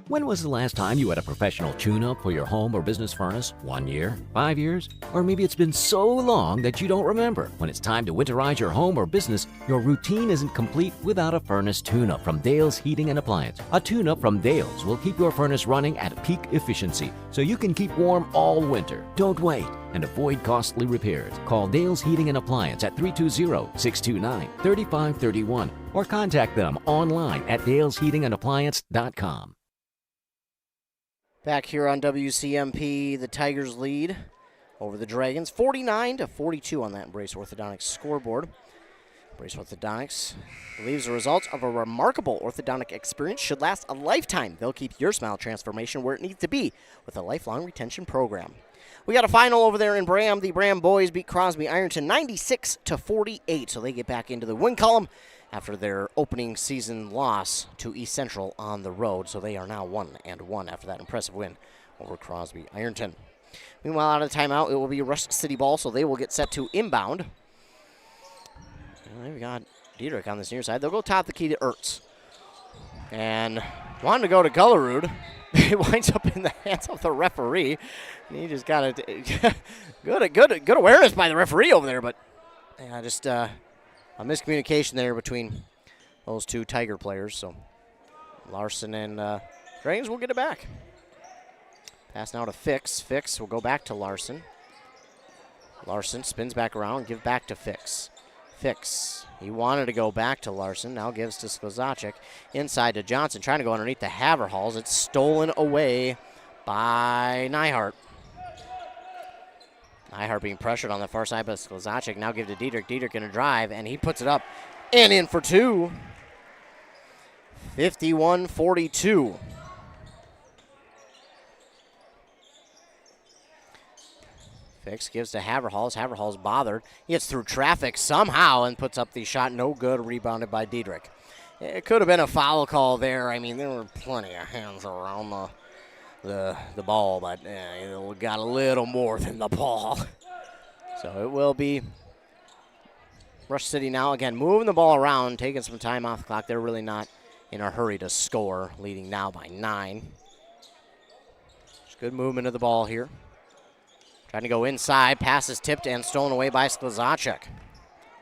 When was the last time you had a professional tune-up for your home or business furnace? 1 year? 5 years? Or maybe it's been so long that you don't remember. When it's time to winterize your home or business, your routine isn't complete without a furnace tune-up from Dale's Heating and Appliance. A tune-up from Dale's will keep your furnace running at peak efficiency so you can keep warm all winter. Don't wait and avoid costly repairs. Call Dale's Heating and Appliance at 320-629-3531 or contact them online at dalesheatingandappliance.com. Back here on WCMP, the Tigers lead over the Dragons, 49-42 on that Embrace Orthodontics scoreboard. Embrace Orthodontics believes the results of a remarkable orthodontic experience should last a lifetime. They'll keep your smile transformation where it needs to be with a lifelong retention program. We got a final over there in Bram. The Bram boys beat Crosby Ironton 96-48, so they get back into the win column after their opening season loss to East Central on the road. So they are now 1-1 after that impressive win over Crosby Ironton. Meanwhile, out of the timeout, it will be Rush City ball, so they will get set to inbound. And we got Diedrich on this near side. They'll go top the key to Ertz. And wanted to go to Gullerud. It winds up in the hands of the referee. And he just got it. Good awareness by the referee over there, but just a miscommunication there between those two Tiger players. So Larson and Dragons will get it back. Pass now to Fix. Fix will go back to Larson. Larson spins back around, give back to Fix. Fix, he wanted to go back to Larson, now gives to Sklzacek. Inside to Johnson, trying to go underneath the Haverhalls. It's stolen away by Nyhart. Nyhart being pressured on the far side by Sklzacek. Now give to Diedrich. Diedrich going to drive, and he puts it up and in for two. 51-42. Fix gives to Haverhalls. Haverhalls bothered. He gets through traffic somehow and puts up the shot. No good. Rebounded by Diedrich. It could have been a foul call there. I mean, there were plenty of hands around the ball, but it got a little more than the ball. So it will be Rush City now. Again, moving the ball around, taking some time off the clock. They're really not in a hurry to score, leading now by 9. Just good movement of the ball here. Trying to go inside. Pass is tipped and stolen away by Sklzacek.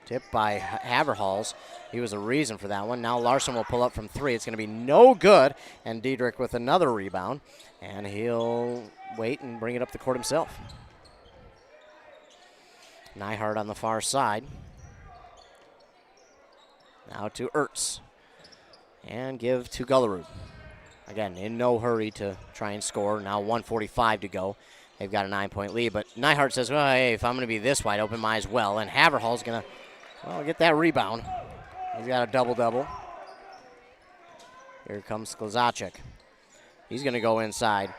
Tipped by Haverhalls. He was the reason for that one. Now Larson will pull up from 3. It's going to be no good. And Diedrich with another rebound. And he'll wait and bring it up the court himself. Nyhart on the far side. Now to Ertz. And give to Gullerud. Again, in no hurry to try and score. Now 1:45 to go. They've got a 9-point lead, but Nyhart says, well, hey, if I'm going to be this wide open, might as well. And Haverhall's going to, get that rebound. He's got a double-double. Here comes Sklzacek. He's going to go inside.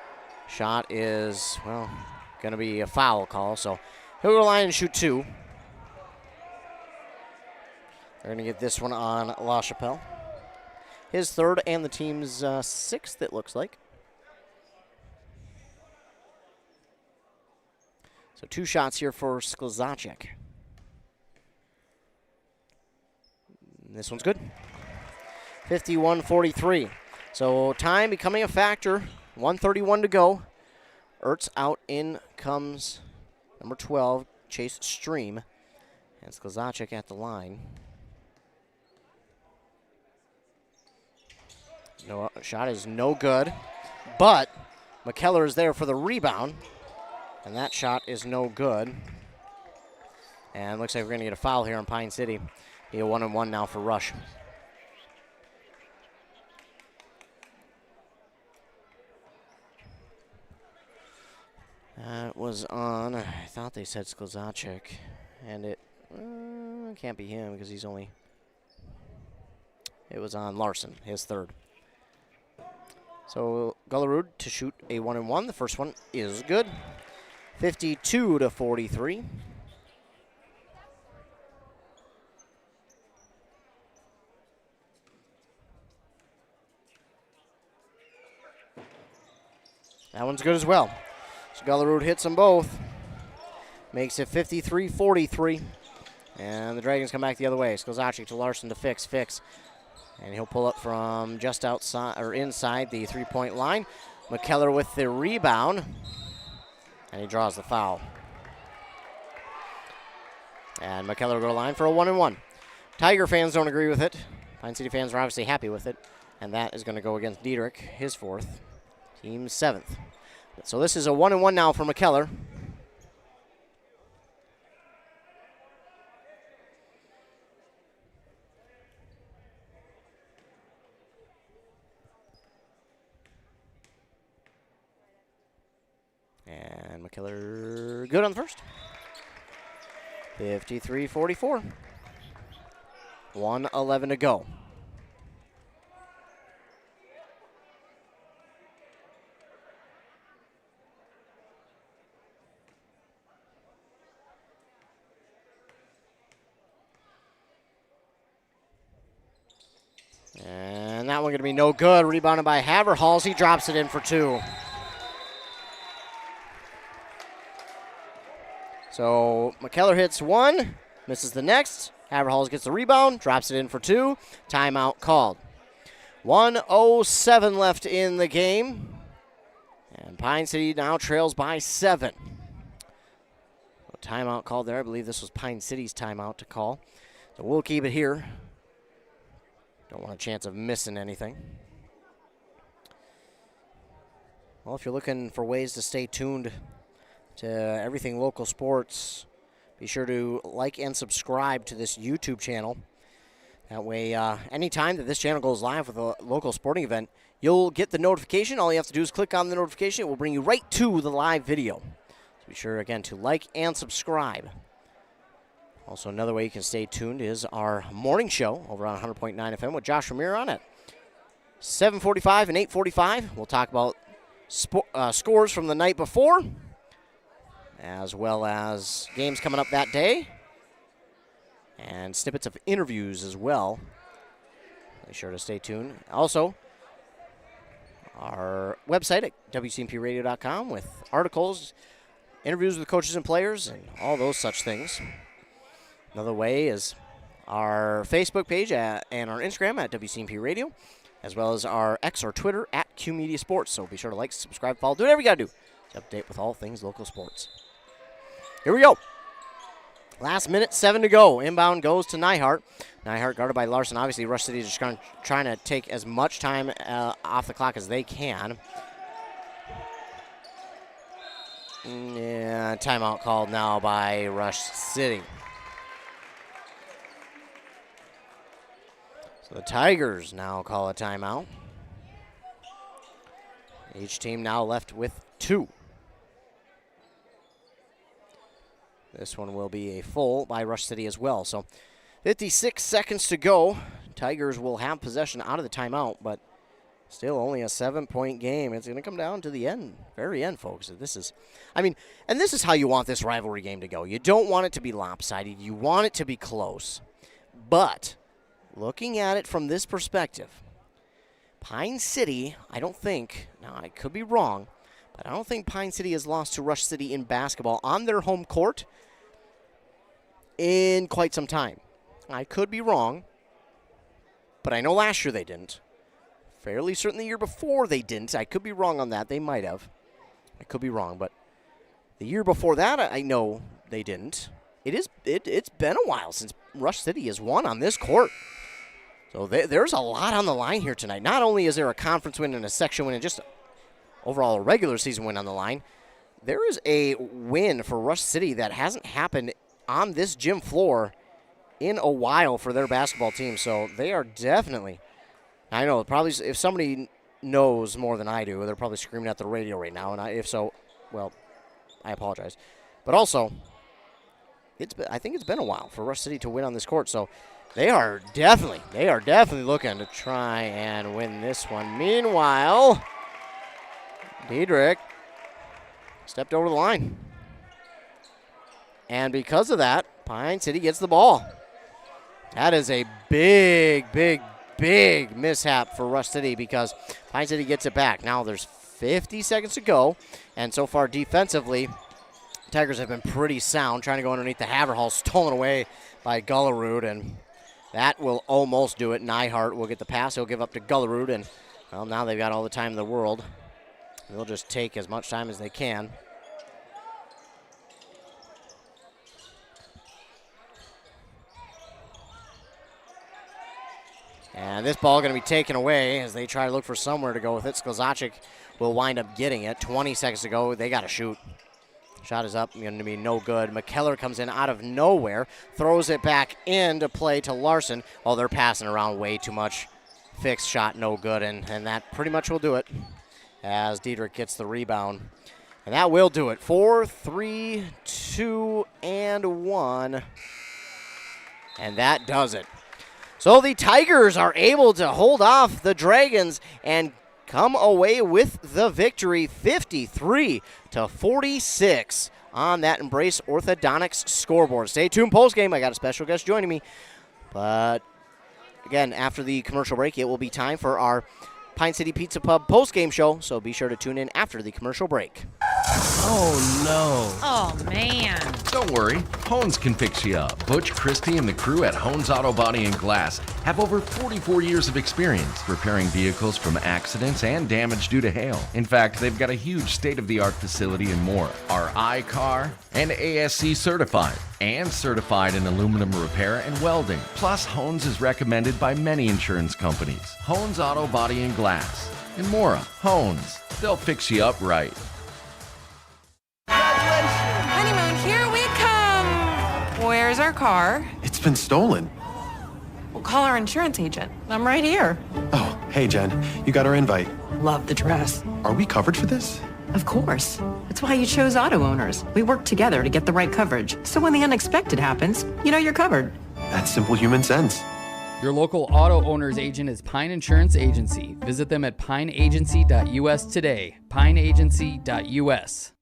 Shot is, going to be a foul call, so he'll go line and shoot 2. They're going to get this one on La Chapelle. His 3rd and the team's 6th, it looks like. So 2 shots here for Sklzacek. This one's good. 51-43. So time becoming a factor. 1:31 to go. Ertz out. In comes number 12, Chase Stream. And Sklzacek at the line. No, shot is no good. But McKellar is there for the rebound. And that shot is no good. And looks like we're going to get a foul here on Pine City. Be a 1-1 now for Rush. That was on, I thought they said Sklzacek. And it can't be him because he's only, it was on Larson, his 3rd. So Gullerud to shoot a 1-1. The first one is good. 52-43. That one's good as well. So Gullerud hits them both. Makes it 53-43. And the Dragons come back the other way. Sklzacek to Larson to Fix. And he'll pull up from just outside or inside the 3-point line. McKellar with the rebound. And he draws the foul. And McKellar will go to line for a 1-1. Tiger fans don't agree with it. Pine City fans are obviously happy with it. And that is going to go against Diedrich, his 4th. Team 7th. So this is a 1-1 now for McKellar. And McKellar good on the first. 53-44. 1:11 to go. And that one going to be no good. Rebounded by Haverhals. He drops it in for 2. So McKellar hits 1, misses the next. Haverhals gets the rebound, drops it in for 2. Timeout called. 1:07 left in the game. And Pine City now trails by 7. A timeout called there. I believe this was Pine City's timeout to call. So we'll keep it here. Don't want a chance of missing anything. Well, if you're looking for ways to stay tuned to everything local sports, be sure to like and subscribe to this YouTube channel. That way, anytime that this channel goes live with a local sporting event, you'll get the notification. All you have to do is click on the notification. It will bring you right to the live video. So be sure, again, to like and subscribe. Also, another way you can stay tuned is our morning show over on 100.9 FM with Josh Ramirez on it. 7:45 and 8:45. We'll talk about scores from the night before, as well as games coming up that day, and snippets of interviews as well. Be sure to stay tuned. Also, our website at WCMPradio.com with articles, interviews with coaches and players, and all those such things. Another way is our Facebook page and our Instagram at WCMP Radio, as well as our X or Twitter at Q Media Sports. So be sure to like, subscribe, follow, do whatever you got to do to update with all things local sports. Here we go. Last minute, 7 to go. Inbound goes to Nyhart. Nyhart guarded by Larson. Obviously, Rush City is just trying to take as much time off the clock as they can. Yeah, timeout called now by Rush City. So the Tigers now call a timeout. Each team now left with 2. This one will be a full by Rush City as well. So 56 seconds to go. Tigers will have possession out of the timeout, but still only a 7-point game. It's going to come down to the end, very end, folks. This is how you want this rivalry game to go. You don't want it to be lopsided. You want it to be close. But looking at it from this perspective, Pine City, I don't think, now I could be wrong, but I don't think Pine City has lost to Rush City in basketball on their home court in quite some time. I could be wrong, but I know last year they didn't. Fairly certain the year before they didn't. I could be wrong on that. They might have. I could be wrong, but the year before that, I know they didn't. It's been a while since Rush City has won on this court. So there's a lot on the line here tonight. Not only is there a conference win and a section win and just overall a regular season win on the line, there is a win for Rush City that hasn't happened on this gym floor in a while for their basketball team. So they are definitely, I know, probably if somebody knows more than I do, they're probably screaming at the radio right now. And if so, well, I apologize. But also, I think it's been a while for Rush City to win on this court. So they are definitely looking to try and win this one. Meanwhile, Diedrich stepped over the line. And because of that, Pine City gets the ball. That is a big mishap for Rush City because Pine City gets it back. Now there's 50 seconds to go, and so far defensively, Tigers have been pretty sound, trying to go underneath the Haverhall, stolen away by Gullerud, and that will almost do it. Nyhart will get the pass. He'll give up to Gullerud, and well, now they've got all the time in the world. They'll just take as much time as they can. And this ball going to be taken away as they try to look for somewhere to go with it. Sklzacic will wind up getting it. 20 seconds to go. They got to shoot. Shot is up, going to be no good. McKellar comes in out of nowhere, throws it back into play to Larson. Oh, they're passing around way too much. Fixed shot, no good, and that pretty much will do it as Diedrich gets the rebound. And that will do it. 4, 3, 2, and 1. And that does it. So the Tigers are able to hold off the Dragons and come away with the victory, 53-46 on that Embrace Orthodontics scoreboard. Stay tuned post-game. I got a special guest joining me. But again, after the commercial break, it will be time for our Pine City Pizza Pub post-game show, so be sure to tune in after the commercial break. Oh, no. Oh, man. Don't worry, Hones can fix you up. Butch, Christie, and the crew at Hones Auto Body and Glass have over 44 years of experience repairing vehicles from accidents and damage due to hail. In fact, they've got a huge state-of-the-art facility in Mora, are I-CAR and ASC certified, and certified in aluminum repair and welding. Plus, Hones is recommended by many insurance companies. Hones Auto Body and Glass. In Mora, Hones. They'll fix you up right. Honeymoon, here we come. Where's our car? It's been stolen. We'll call our insurance agent. I'm right here. Oh, hey, Jen. You got our invite. Love the dress. Are we covered for this? Of course. That's why you chose Auto Owners. We work together to get the right coverage. So when the unexpected happens, you know you're covered. That's simple human sense. Your local auto owner's agent is Pine Insurance Agency. Visit them at pineagency.us today. pineagency.us.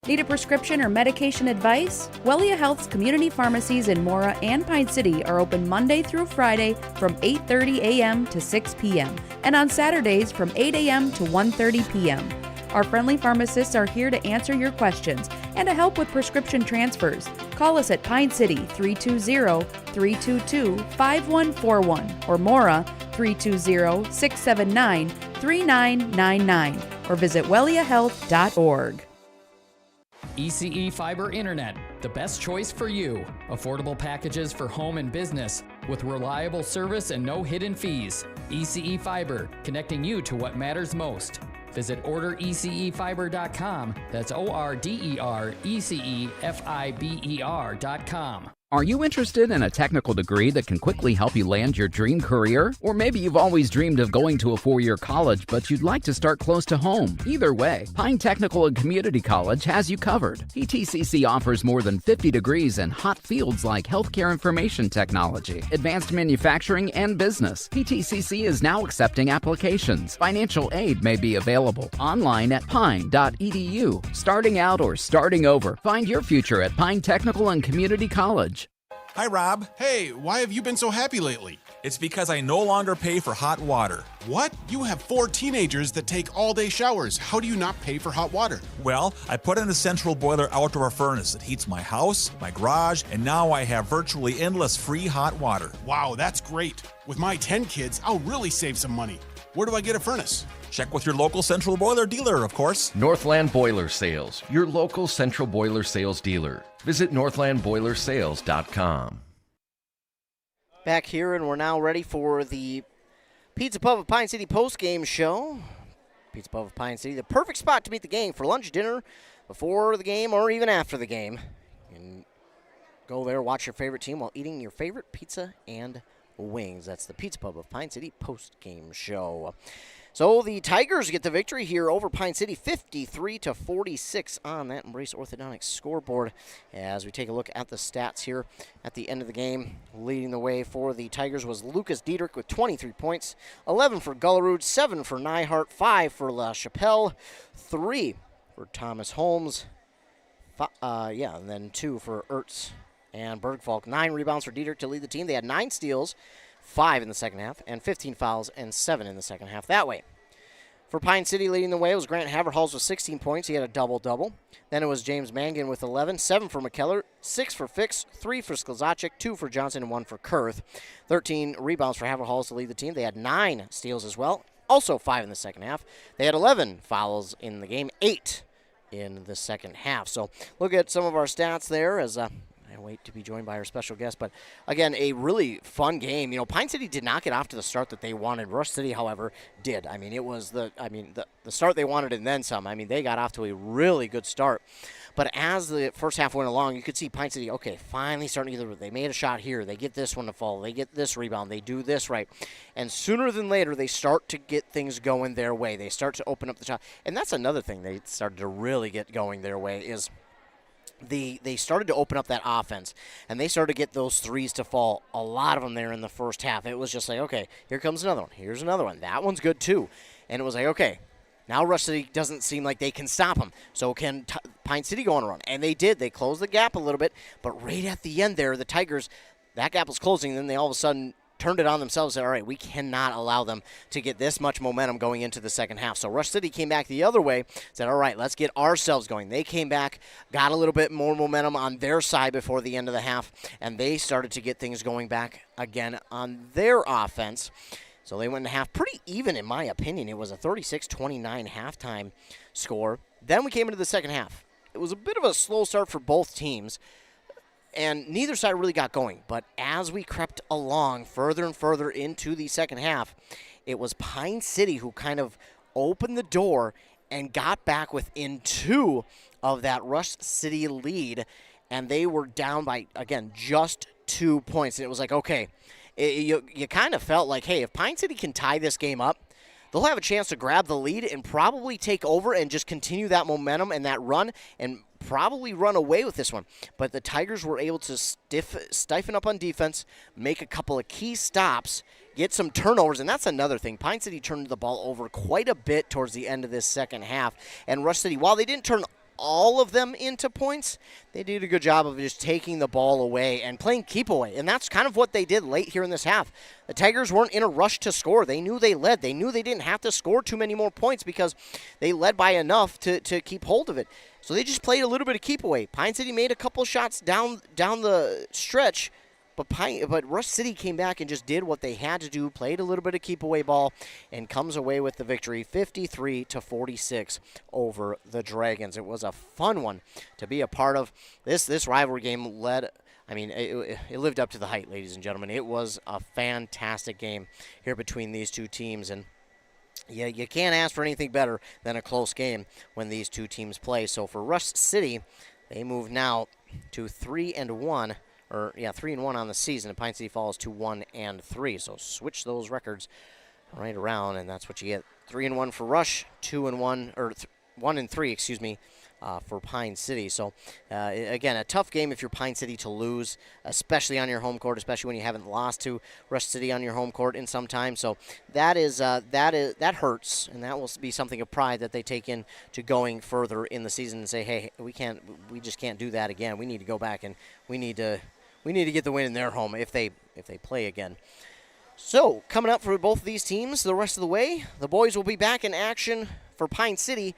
Need a prescription or medication advice? Wellia Health's community pharmacies in Mora and Pine City are open Monday through Friday from 8:30 a.m. to 6 p.m. and on Saturdays from 8 a.m. to 1:30 p.m. Our friendly pharmacists are here to answer your questions and to help with prescription transfers. Call us at Pine City 320-322-5141 or Mora 320-679-3999 or visit welliahealth.org. ECE Fiber Internet, the best choice for you. Affordable packages for home and business with reliable service and no hidden fees. ECE Fiber, connecting you to what matters most. Visit orderecefiber.com. That's ORDERECEFIBER.com. Are you interested in a technical degree that can quickly help you land your dream career? Or maybe you've always dreamed of going to a four-year college, but you'd like to start close to home. Either way, Pine Technical and Community College has you covered. PTCC offers more than 50 degrees in hot fields like healthcare information technology, advanced manufacturing, and business. PTCC is now accepting applications. Financial aid may be available online at pine.edu. Starting out or starting over, find your future at Pine Technical and Community College. Hi, Rob. Hey, why have you been so happy lately? It's because I no longer pay for hot water. What? You have 4 teenagers that take all-day showers. How do you not pay for hot water? Well, I put in a central boiler outdoor furnace that heats my house, my garage, and now I have virtually endless free hot water. Wow, that's great. With my 10 kids, I'll really save some money. Where do I get a furnace? Check with your local central boiler dealer, of course. Northland Boiler Sales, your local central boiler sales dealer. Visit northlandboilersales.com. Back here, and we're now ready for the Pizza Pub of Pine City post-game show. Pizza Pub of Pine City, the perfect spot to meet the gang for lunch, dinner, before the game, or even after the game. And go there, watch your favorite team while eating your favorite pizza and wings. That's the Pizza Pub of Pine City post-game show. So the Tigers get the victory here over Pine City, 53-46 on that Embrace Orthodontics scoreboard. As we take a look at the stats here at the end of the game, leading the way for the Tigers was Lucas Diedrich with 23 points, 11 for Gullerud, 7 for Nyhart, 5 for La Chapelle, 3 for Thomas Holmes, and then 2 for Ertz and Bergfalk. 9 rebounds for Diedrich to lead the team. They had 9 steals, 5 in the second half, and 15 fouls and 7 in the second half that way. For Pine City, leading the way was Grant Haverhals with 16 points. He had a double-double. Then it was James Mangan with 11, 7 for McKellar, 6 for Fix, 3 for Sklzacek, 2 for Johnson, and 1 for Kurth. 13 rebounds for Haverhals to lead the team. They had 9 steals as well, also 5 in the second half. They had 11 fouls in the game, 8 in the second half. So look at some of our stats there as I wait to be joined by our special guest. But again, a really fun game. You know, Pine City did not get off to the start that they wanted. Rush City, however, did. I mean, it was the start they wanted and then some. I mean, they got off to a really good start. But as the first half went along, you could see Pine City, okay, finally starting to they made a shot here. They get this one to fall. They get this rebound. They do this right. And sooner than later, they start to get things going their way. They start to open up the shot. And that's another thing they started to really get going their way is they started to open up that offense, and they started to get those threes to fall, a lot of them there in the first half. It was just like, okay, here comes another one. Here's another one. That one's good too. And it was like, okay, now Rush City doesn't seem like they can stop them. So can Pine City go on a run? And they did. They closed the gap a little bit, but right at the end there, the Tigers, that gap was closing, and then they all of a sudden turned it on themselves and said, all right, we cannot allow them to get this much momentum going into the second half. So Rush City came back the other way, said, all right, let's get ourselves going. They came back, got a little bit more momentum on their side before the end of the half, and they started to get things going back again on their offense. So they went in half pretty even, in my opinion. It was a 36-29 halftime score. Then we came into the second half. It was a bit of a slow start for both teams, and neither side really got going. But as we crept along further and further into the second half, it was Pine City who kind of opened the door and got back within 2 of that Rush City lead. And they were down by, again, just 2 points. And it was like, okay, you kind of felt like, hey, if Pine City can tie this game up, they'll have a chance to grab the lead and probably take over and just continue that momentum and that run and probably run away with this one. But the Tigers were able to stiffen up on defense, make a couple of key stops, get some turnovers, and that's another thing. Pine City turned the ball over quite a bit towards the end of this second half. And Rush City, while they didn't turn all of them into points, they did a good job of just taking the ball away and playing keep away. And that's kind of what they did late here in this half. The Tigers weren't in a rush to score. They knew they led. They knew they didn't have to score too many more points because they led by enough to keep hold of it. So they just played a little bit of keep away. Pine City made a couple shots down the stretch, but Rush City came back and just did what they had to do, played a little bit of keep away ball, and comes away with the victory 53-46 over the Dragons. It was a fun one to be a part of. This rivalry game it lived up to the hype, ladies and gentlemen. It was a fantastic game here between these two teams, and yeah, you can't ask for anything better than a close game when these two teams play. So for Rush City, they move now to 3-1. 3-1 on the season, and Pine City falls to 1-3. So switch those records right around, and that's what you get. 3-1 for Rush, 1-3, for Pine City. So again, a tough game if you're Pine City to lose, especially on your home court, especially when you haven't lost to Rush City on your home court in some time. So that hurts, and that will be something of pride that they take in to going further in the season and say, hey, we just can't do that again. We need to go back and we need to get the win in their home if they play again. So, coming up for both of these teams the rest of the way, the boys will be back in action for Pine City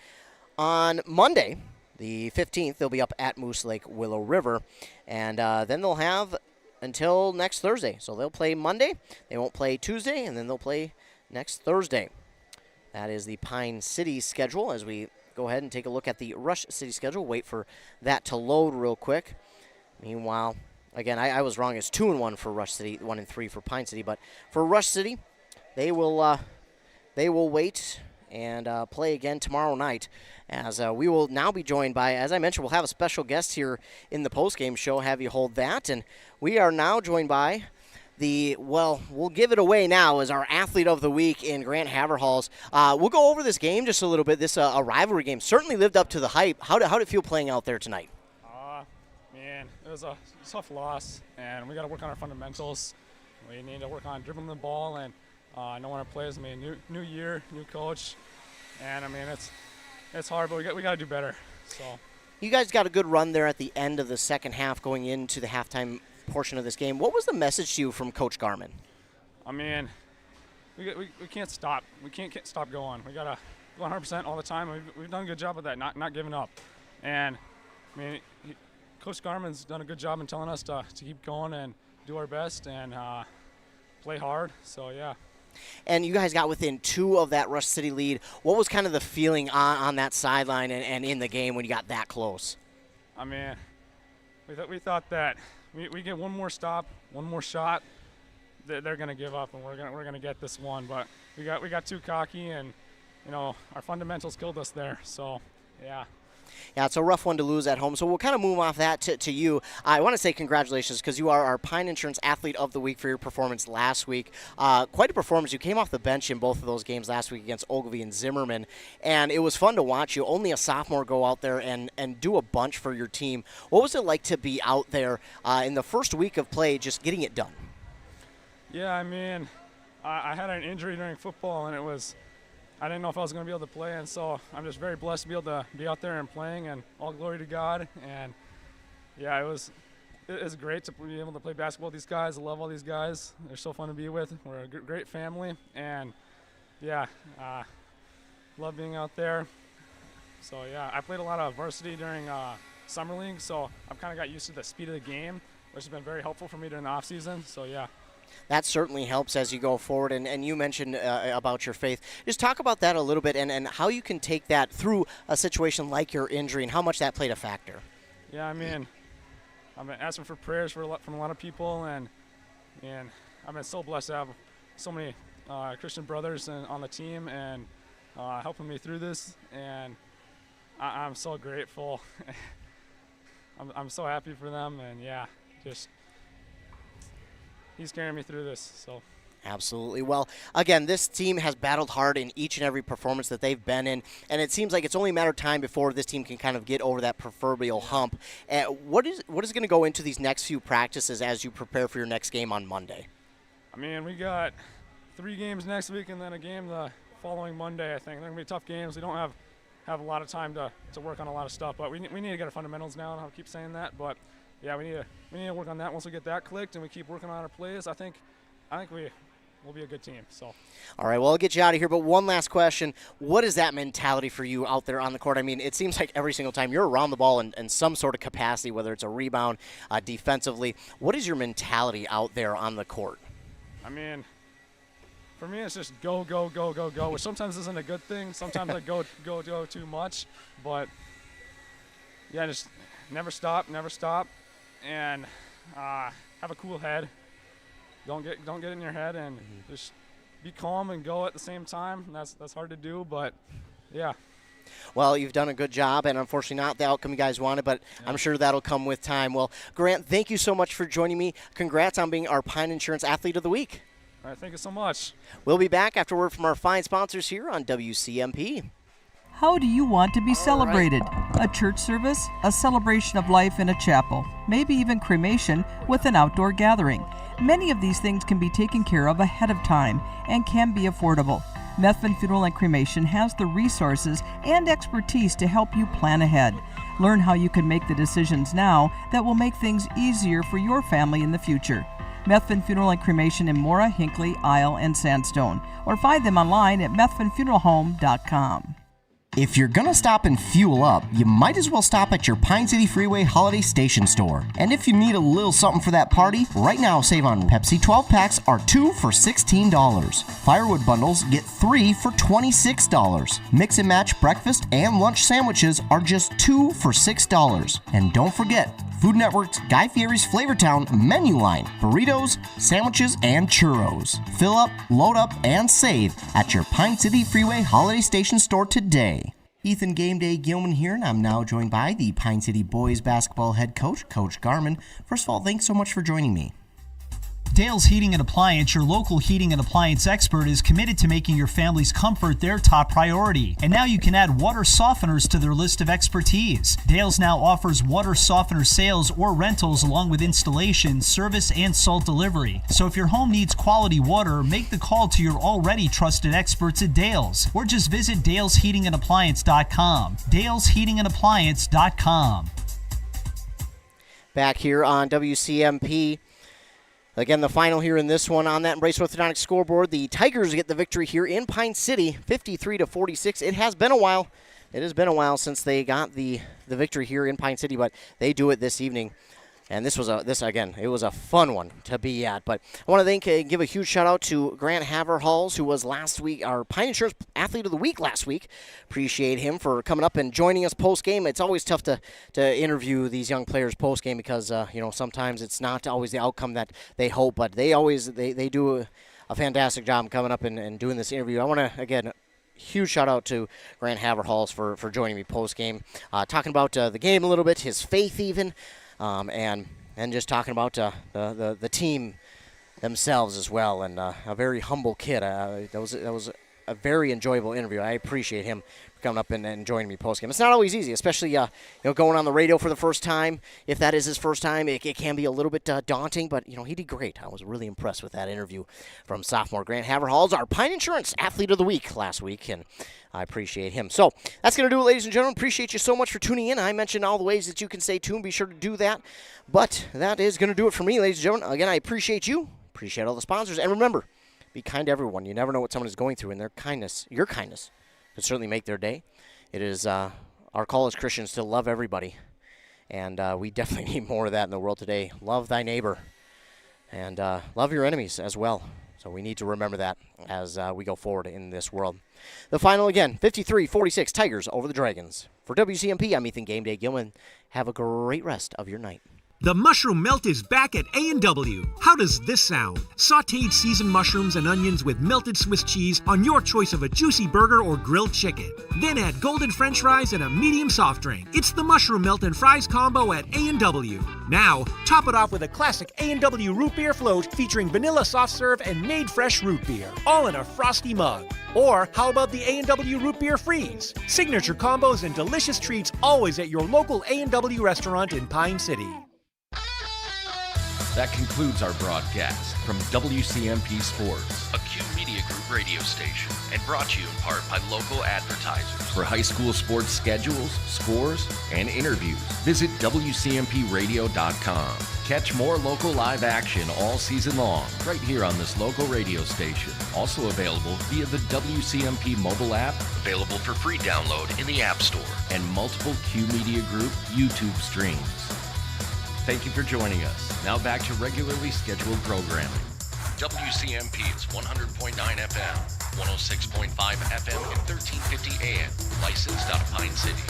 on Monday, the 15th. They'll be up at Moose Lake Willow River, and then they'll have until next Thursday. So they'll play Monday, they won't play Tuesday, and then they'll play next Thursday. That is the Pine City schedule. As we go ahead and take a look at the Rush City schedule, wait for that to load real quick. Meanwhile, again, I was wrong. It's 2-1 for Rush City, 1-3 for Pine City. But for Rush City, they will wait and play again tomorrow night. As we will now be joined by, as I mentioned, we'll have a special guest here in the postgame show. Have you hold that? And we are now joined by we'll give it away now as our athlete of the week in Grant Haverhals. We'll go over this game just a little bit. This a rivalry game certainly lived up to the hype. How did it feel playing out there tonight? Man, it was a tough loss, and we got to work on our fundamentals. We need to work on dribbling the ball and knowing our players. New year, new coach, and it's hard, but we got to do better. So you guys got a good run there at the end of the second half, going into the halftime portion of this game. What was the message to you from Coach Garman? We can't stop. We can't stop going. We got to go 100% all the time. We've done a good job of that, not giving up. And Coach Garman's done a good job in telling us to keep going and do our best and play hard. So, yeah. And you guys got within 2 of that Rush City lead. What was kind of the feeling on that sideline and in the game when you got that close? We thought that we get one more stop, one more shot, they're going to give up, and we're going to get this one. But we got too cocky, and our fundamentals killed us there. So, yeah. Yeah, it's a rough one to lose at home. So we'll kind of move off that to you. I want to say congratulations because you are our Pine Insurance Athlete of the Week for your performance last week. Quite a performance. You came off the bench in both of those games last week against Ogilvie and Zimmerman, and it was fun to watch you. Only a sophomore go out there and do a bunch for your team. What was it like to be out there in the first week of play just getting it done? Yeah, I mean, I had an injury during football, and I didn't know if I was going to be able to play, and so I'm just very blessed to be able to be out there and playing, and all glory to God. And yeah, it's great to be able to play basketball with these guys. I love all these guys. They're so fun to be with. We're a great family, and yeah, love being out there. So yeah, I played a lot of varsity during summer league, so I've kind of got used to the speed of the game, which has been very helpful for me during the off season. So yeah. That certainly helps as you go forward, and you mentioned about your faith. Just talk about that a little bit and how you can take that through a situation like your injury and how much that played a factor. Yeah, I mean, I've been asking for prayers from a lot of people, and I've been so blessed to have so many Christian brothers on the team and helping me through this, and I'm so grateful. I'm so happy for them, and yeah, just he's carrying me through this. So. Absolutely. Well, again, this team has battled hard in each and every performance that they've been in, and it seems like it's only a matter of time before this team can kind of get over that proverbial hump. What is going to go into these next few practices as you prepare for your next game on Monday? I mean, we got 3 games next week and then a game the following Monday, I think. They're going to be tough games. We don't have a lot of time to work on a lot of stuff, but we need to get our fundamentals down. I'll keep saying that, but yeah, we need to work on that. Once we get that clicked and we keep working on our plays, I think we'll be a good team. So. All right, well, I'll get you out of here, but one last question. What is that mentality for you out there on the court? I mean, it seems like every single time you're around the ball in some sort of capacity, whether it's a rebound, defensively. What is your mentality out there on the court? I mean, for me, it's just go, go, go, go, go, which sometimes isn't a good thing. Sometimes I go too much, but yeah, just never stop, and have a cool head. Don't get in your head, and just be calm and go at the same time. That's hard to do, but yeah. Well, you've done a good job, and unfortunately not the outcome you guys wanted, but yeah. I'm sure that'll come with time. Well, Grant, thank you so much for joining me. Congrats on being our Pine Insurance Athlete of the Week. All right, thank you so much. We'll be back after word from our fine sponsors here on WCMP. How do you want to be celebrated? A church service, a celebration of life in a chapel, maybe even cremation with an outdoor gathering. Many of these things can be taken care of ahead of time and can be affordable. Methvin Funeral and Cremation has the resources and expertise to help you plan ahead. Learn how you can make the decisions now that will make things easier for your family in the future. Methvin Funeral and Cremation in Mora, Hinckley, Isle, and Sandstone, or find them online at methvinfuneralhome.com. If you're gonna stop and fuel up, you might as well stop at your Pine City Freeway Holiday Station store. And if you need a little something for that party, right now save on Pepsi 12 packs are 2 for $16. Firewood bundles get 3 for $26. Mix and match breakfast and lunch sandwiches are just 2 for $6. And don't forget, Food Network's Guy Fieri's Flavortown menu line, burritos, sandwiches, and churros. Fill up, load up, and save at your Pine City Freeway Holiday Station store today. Ethan Game Day Gilman here, and I'm now joined by the Pine City boys basketball head coach, Coach Garman. First of all, thanks so much for joining me. Dale's Heating and Appliance, your local heating and appliance expert, is committed to making your family's comfort their top priority. And now you can add water softeners to their list of expertise. Dale's now offers water softener sales or rentals along with installation, service, and salt delivery. So if your home needs quality water, make the call to your already trusted experts at Dale's, or just visit dalesheatingandappliance.com. dalesheatingandappliance.com. Back here on WCMP. Again, the final here in this one on that Embrace Orthodontics scoreboard. The Tigers get the victory here in Pine City, 53-46. It has been a while. It has been a while since they got the victory here in Pine City, but they do it this evening. And it was a fun one to be at. But I want to give a huge shout out to Grant Haverhalls, who was last week our Pine Insurance Athlete of the Week last week. Appreciate him for coming up and joining us post game. It's always tough to interview these young players post game because sometimes it's not always the outcome that they hope, but they do a fantastic job coming up and doing this interview. I want to again huge shout out to Grant Haverhalls for joining me post game, talking about the game a little bit, his faith even, and just talking about the team themselves as well, and a very humble kid. That was a very enjoyable interview. I appreciate him coming up and joining me post game. It's not always easy, especially going on the radio for the first time. If that is his first time, it can be a little bit daunting, but he did great. I was really impressed with that interview from sophomore Grant Haverhalls, our Pine Insurance Athlete of the Week last week, and I appreciate him. So that's going to do it, ladies and gentlemen. Appreciate you so much for tuning in. I mentioned all the ways that you can stay tuned. Be sure to do that. But that is going to do it for me, ladies and gentlemen. Again, I appreciate you. Appreciate all the sponsors. And remember, be kind to everyone. You never know what someone is going through, and your kindness could certainly make their day. It is our call as Christians to love everybody, and we definitely need more of that in the world today. Love thy neighbor, and love your enemies as well. So we need to remember that as we go forward in this world. The final again, 53-46, Tigers over the Dragons. For WCMP, I'm Ethan Game Day Gilman. Have a great rest of your night. The Mushroom Melt is back at A&W. How does this sound? Sautéed seasoned mushrooms and onions with melted Swiss cheese on your choice of a juicy burger or grilled chicken. Then add golden French fries and a medium soft drink. It's the Mushroom Melt and Fries combo at A&W. Now, top it off with a classic A&W root beer float featuring vanilla soft serve and made fresh root beer, all in a frosty mug. Or how about the A&W Root Beer Freeze? Signature combos and delicious treats always at your local A&W restaurant in Pine City. That concludes our broadcast from WCMP Sports, a Q Media Group radio station, and brought to you in part by local advertisers. For high school sports schedules, scores, and interviews, visit WCMPradio.com. Catch more local live action all season long, right here on this local radio station. Also available via the WCMP mobile app, available for free download in the App Store, and multiple Q Media Group YouTube streams. Thank you for joining us. Now back to regularly scheduled programming. WCMP is 100.9 FM, 106.5 FM, and 1350 AM. Licensed out of Pine City.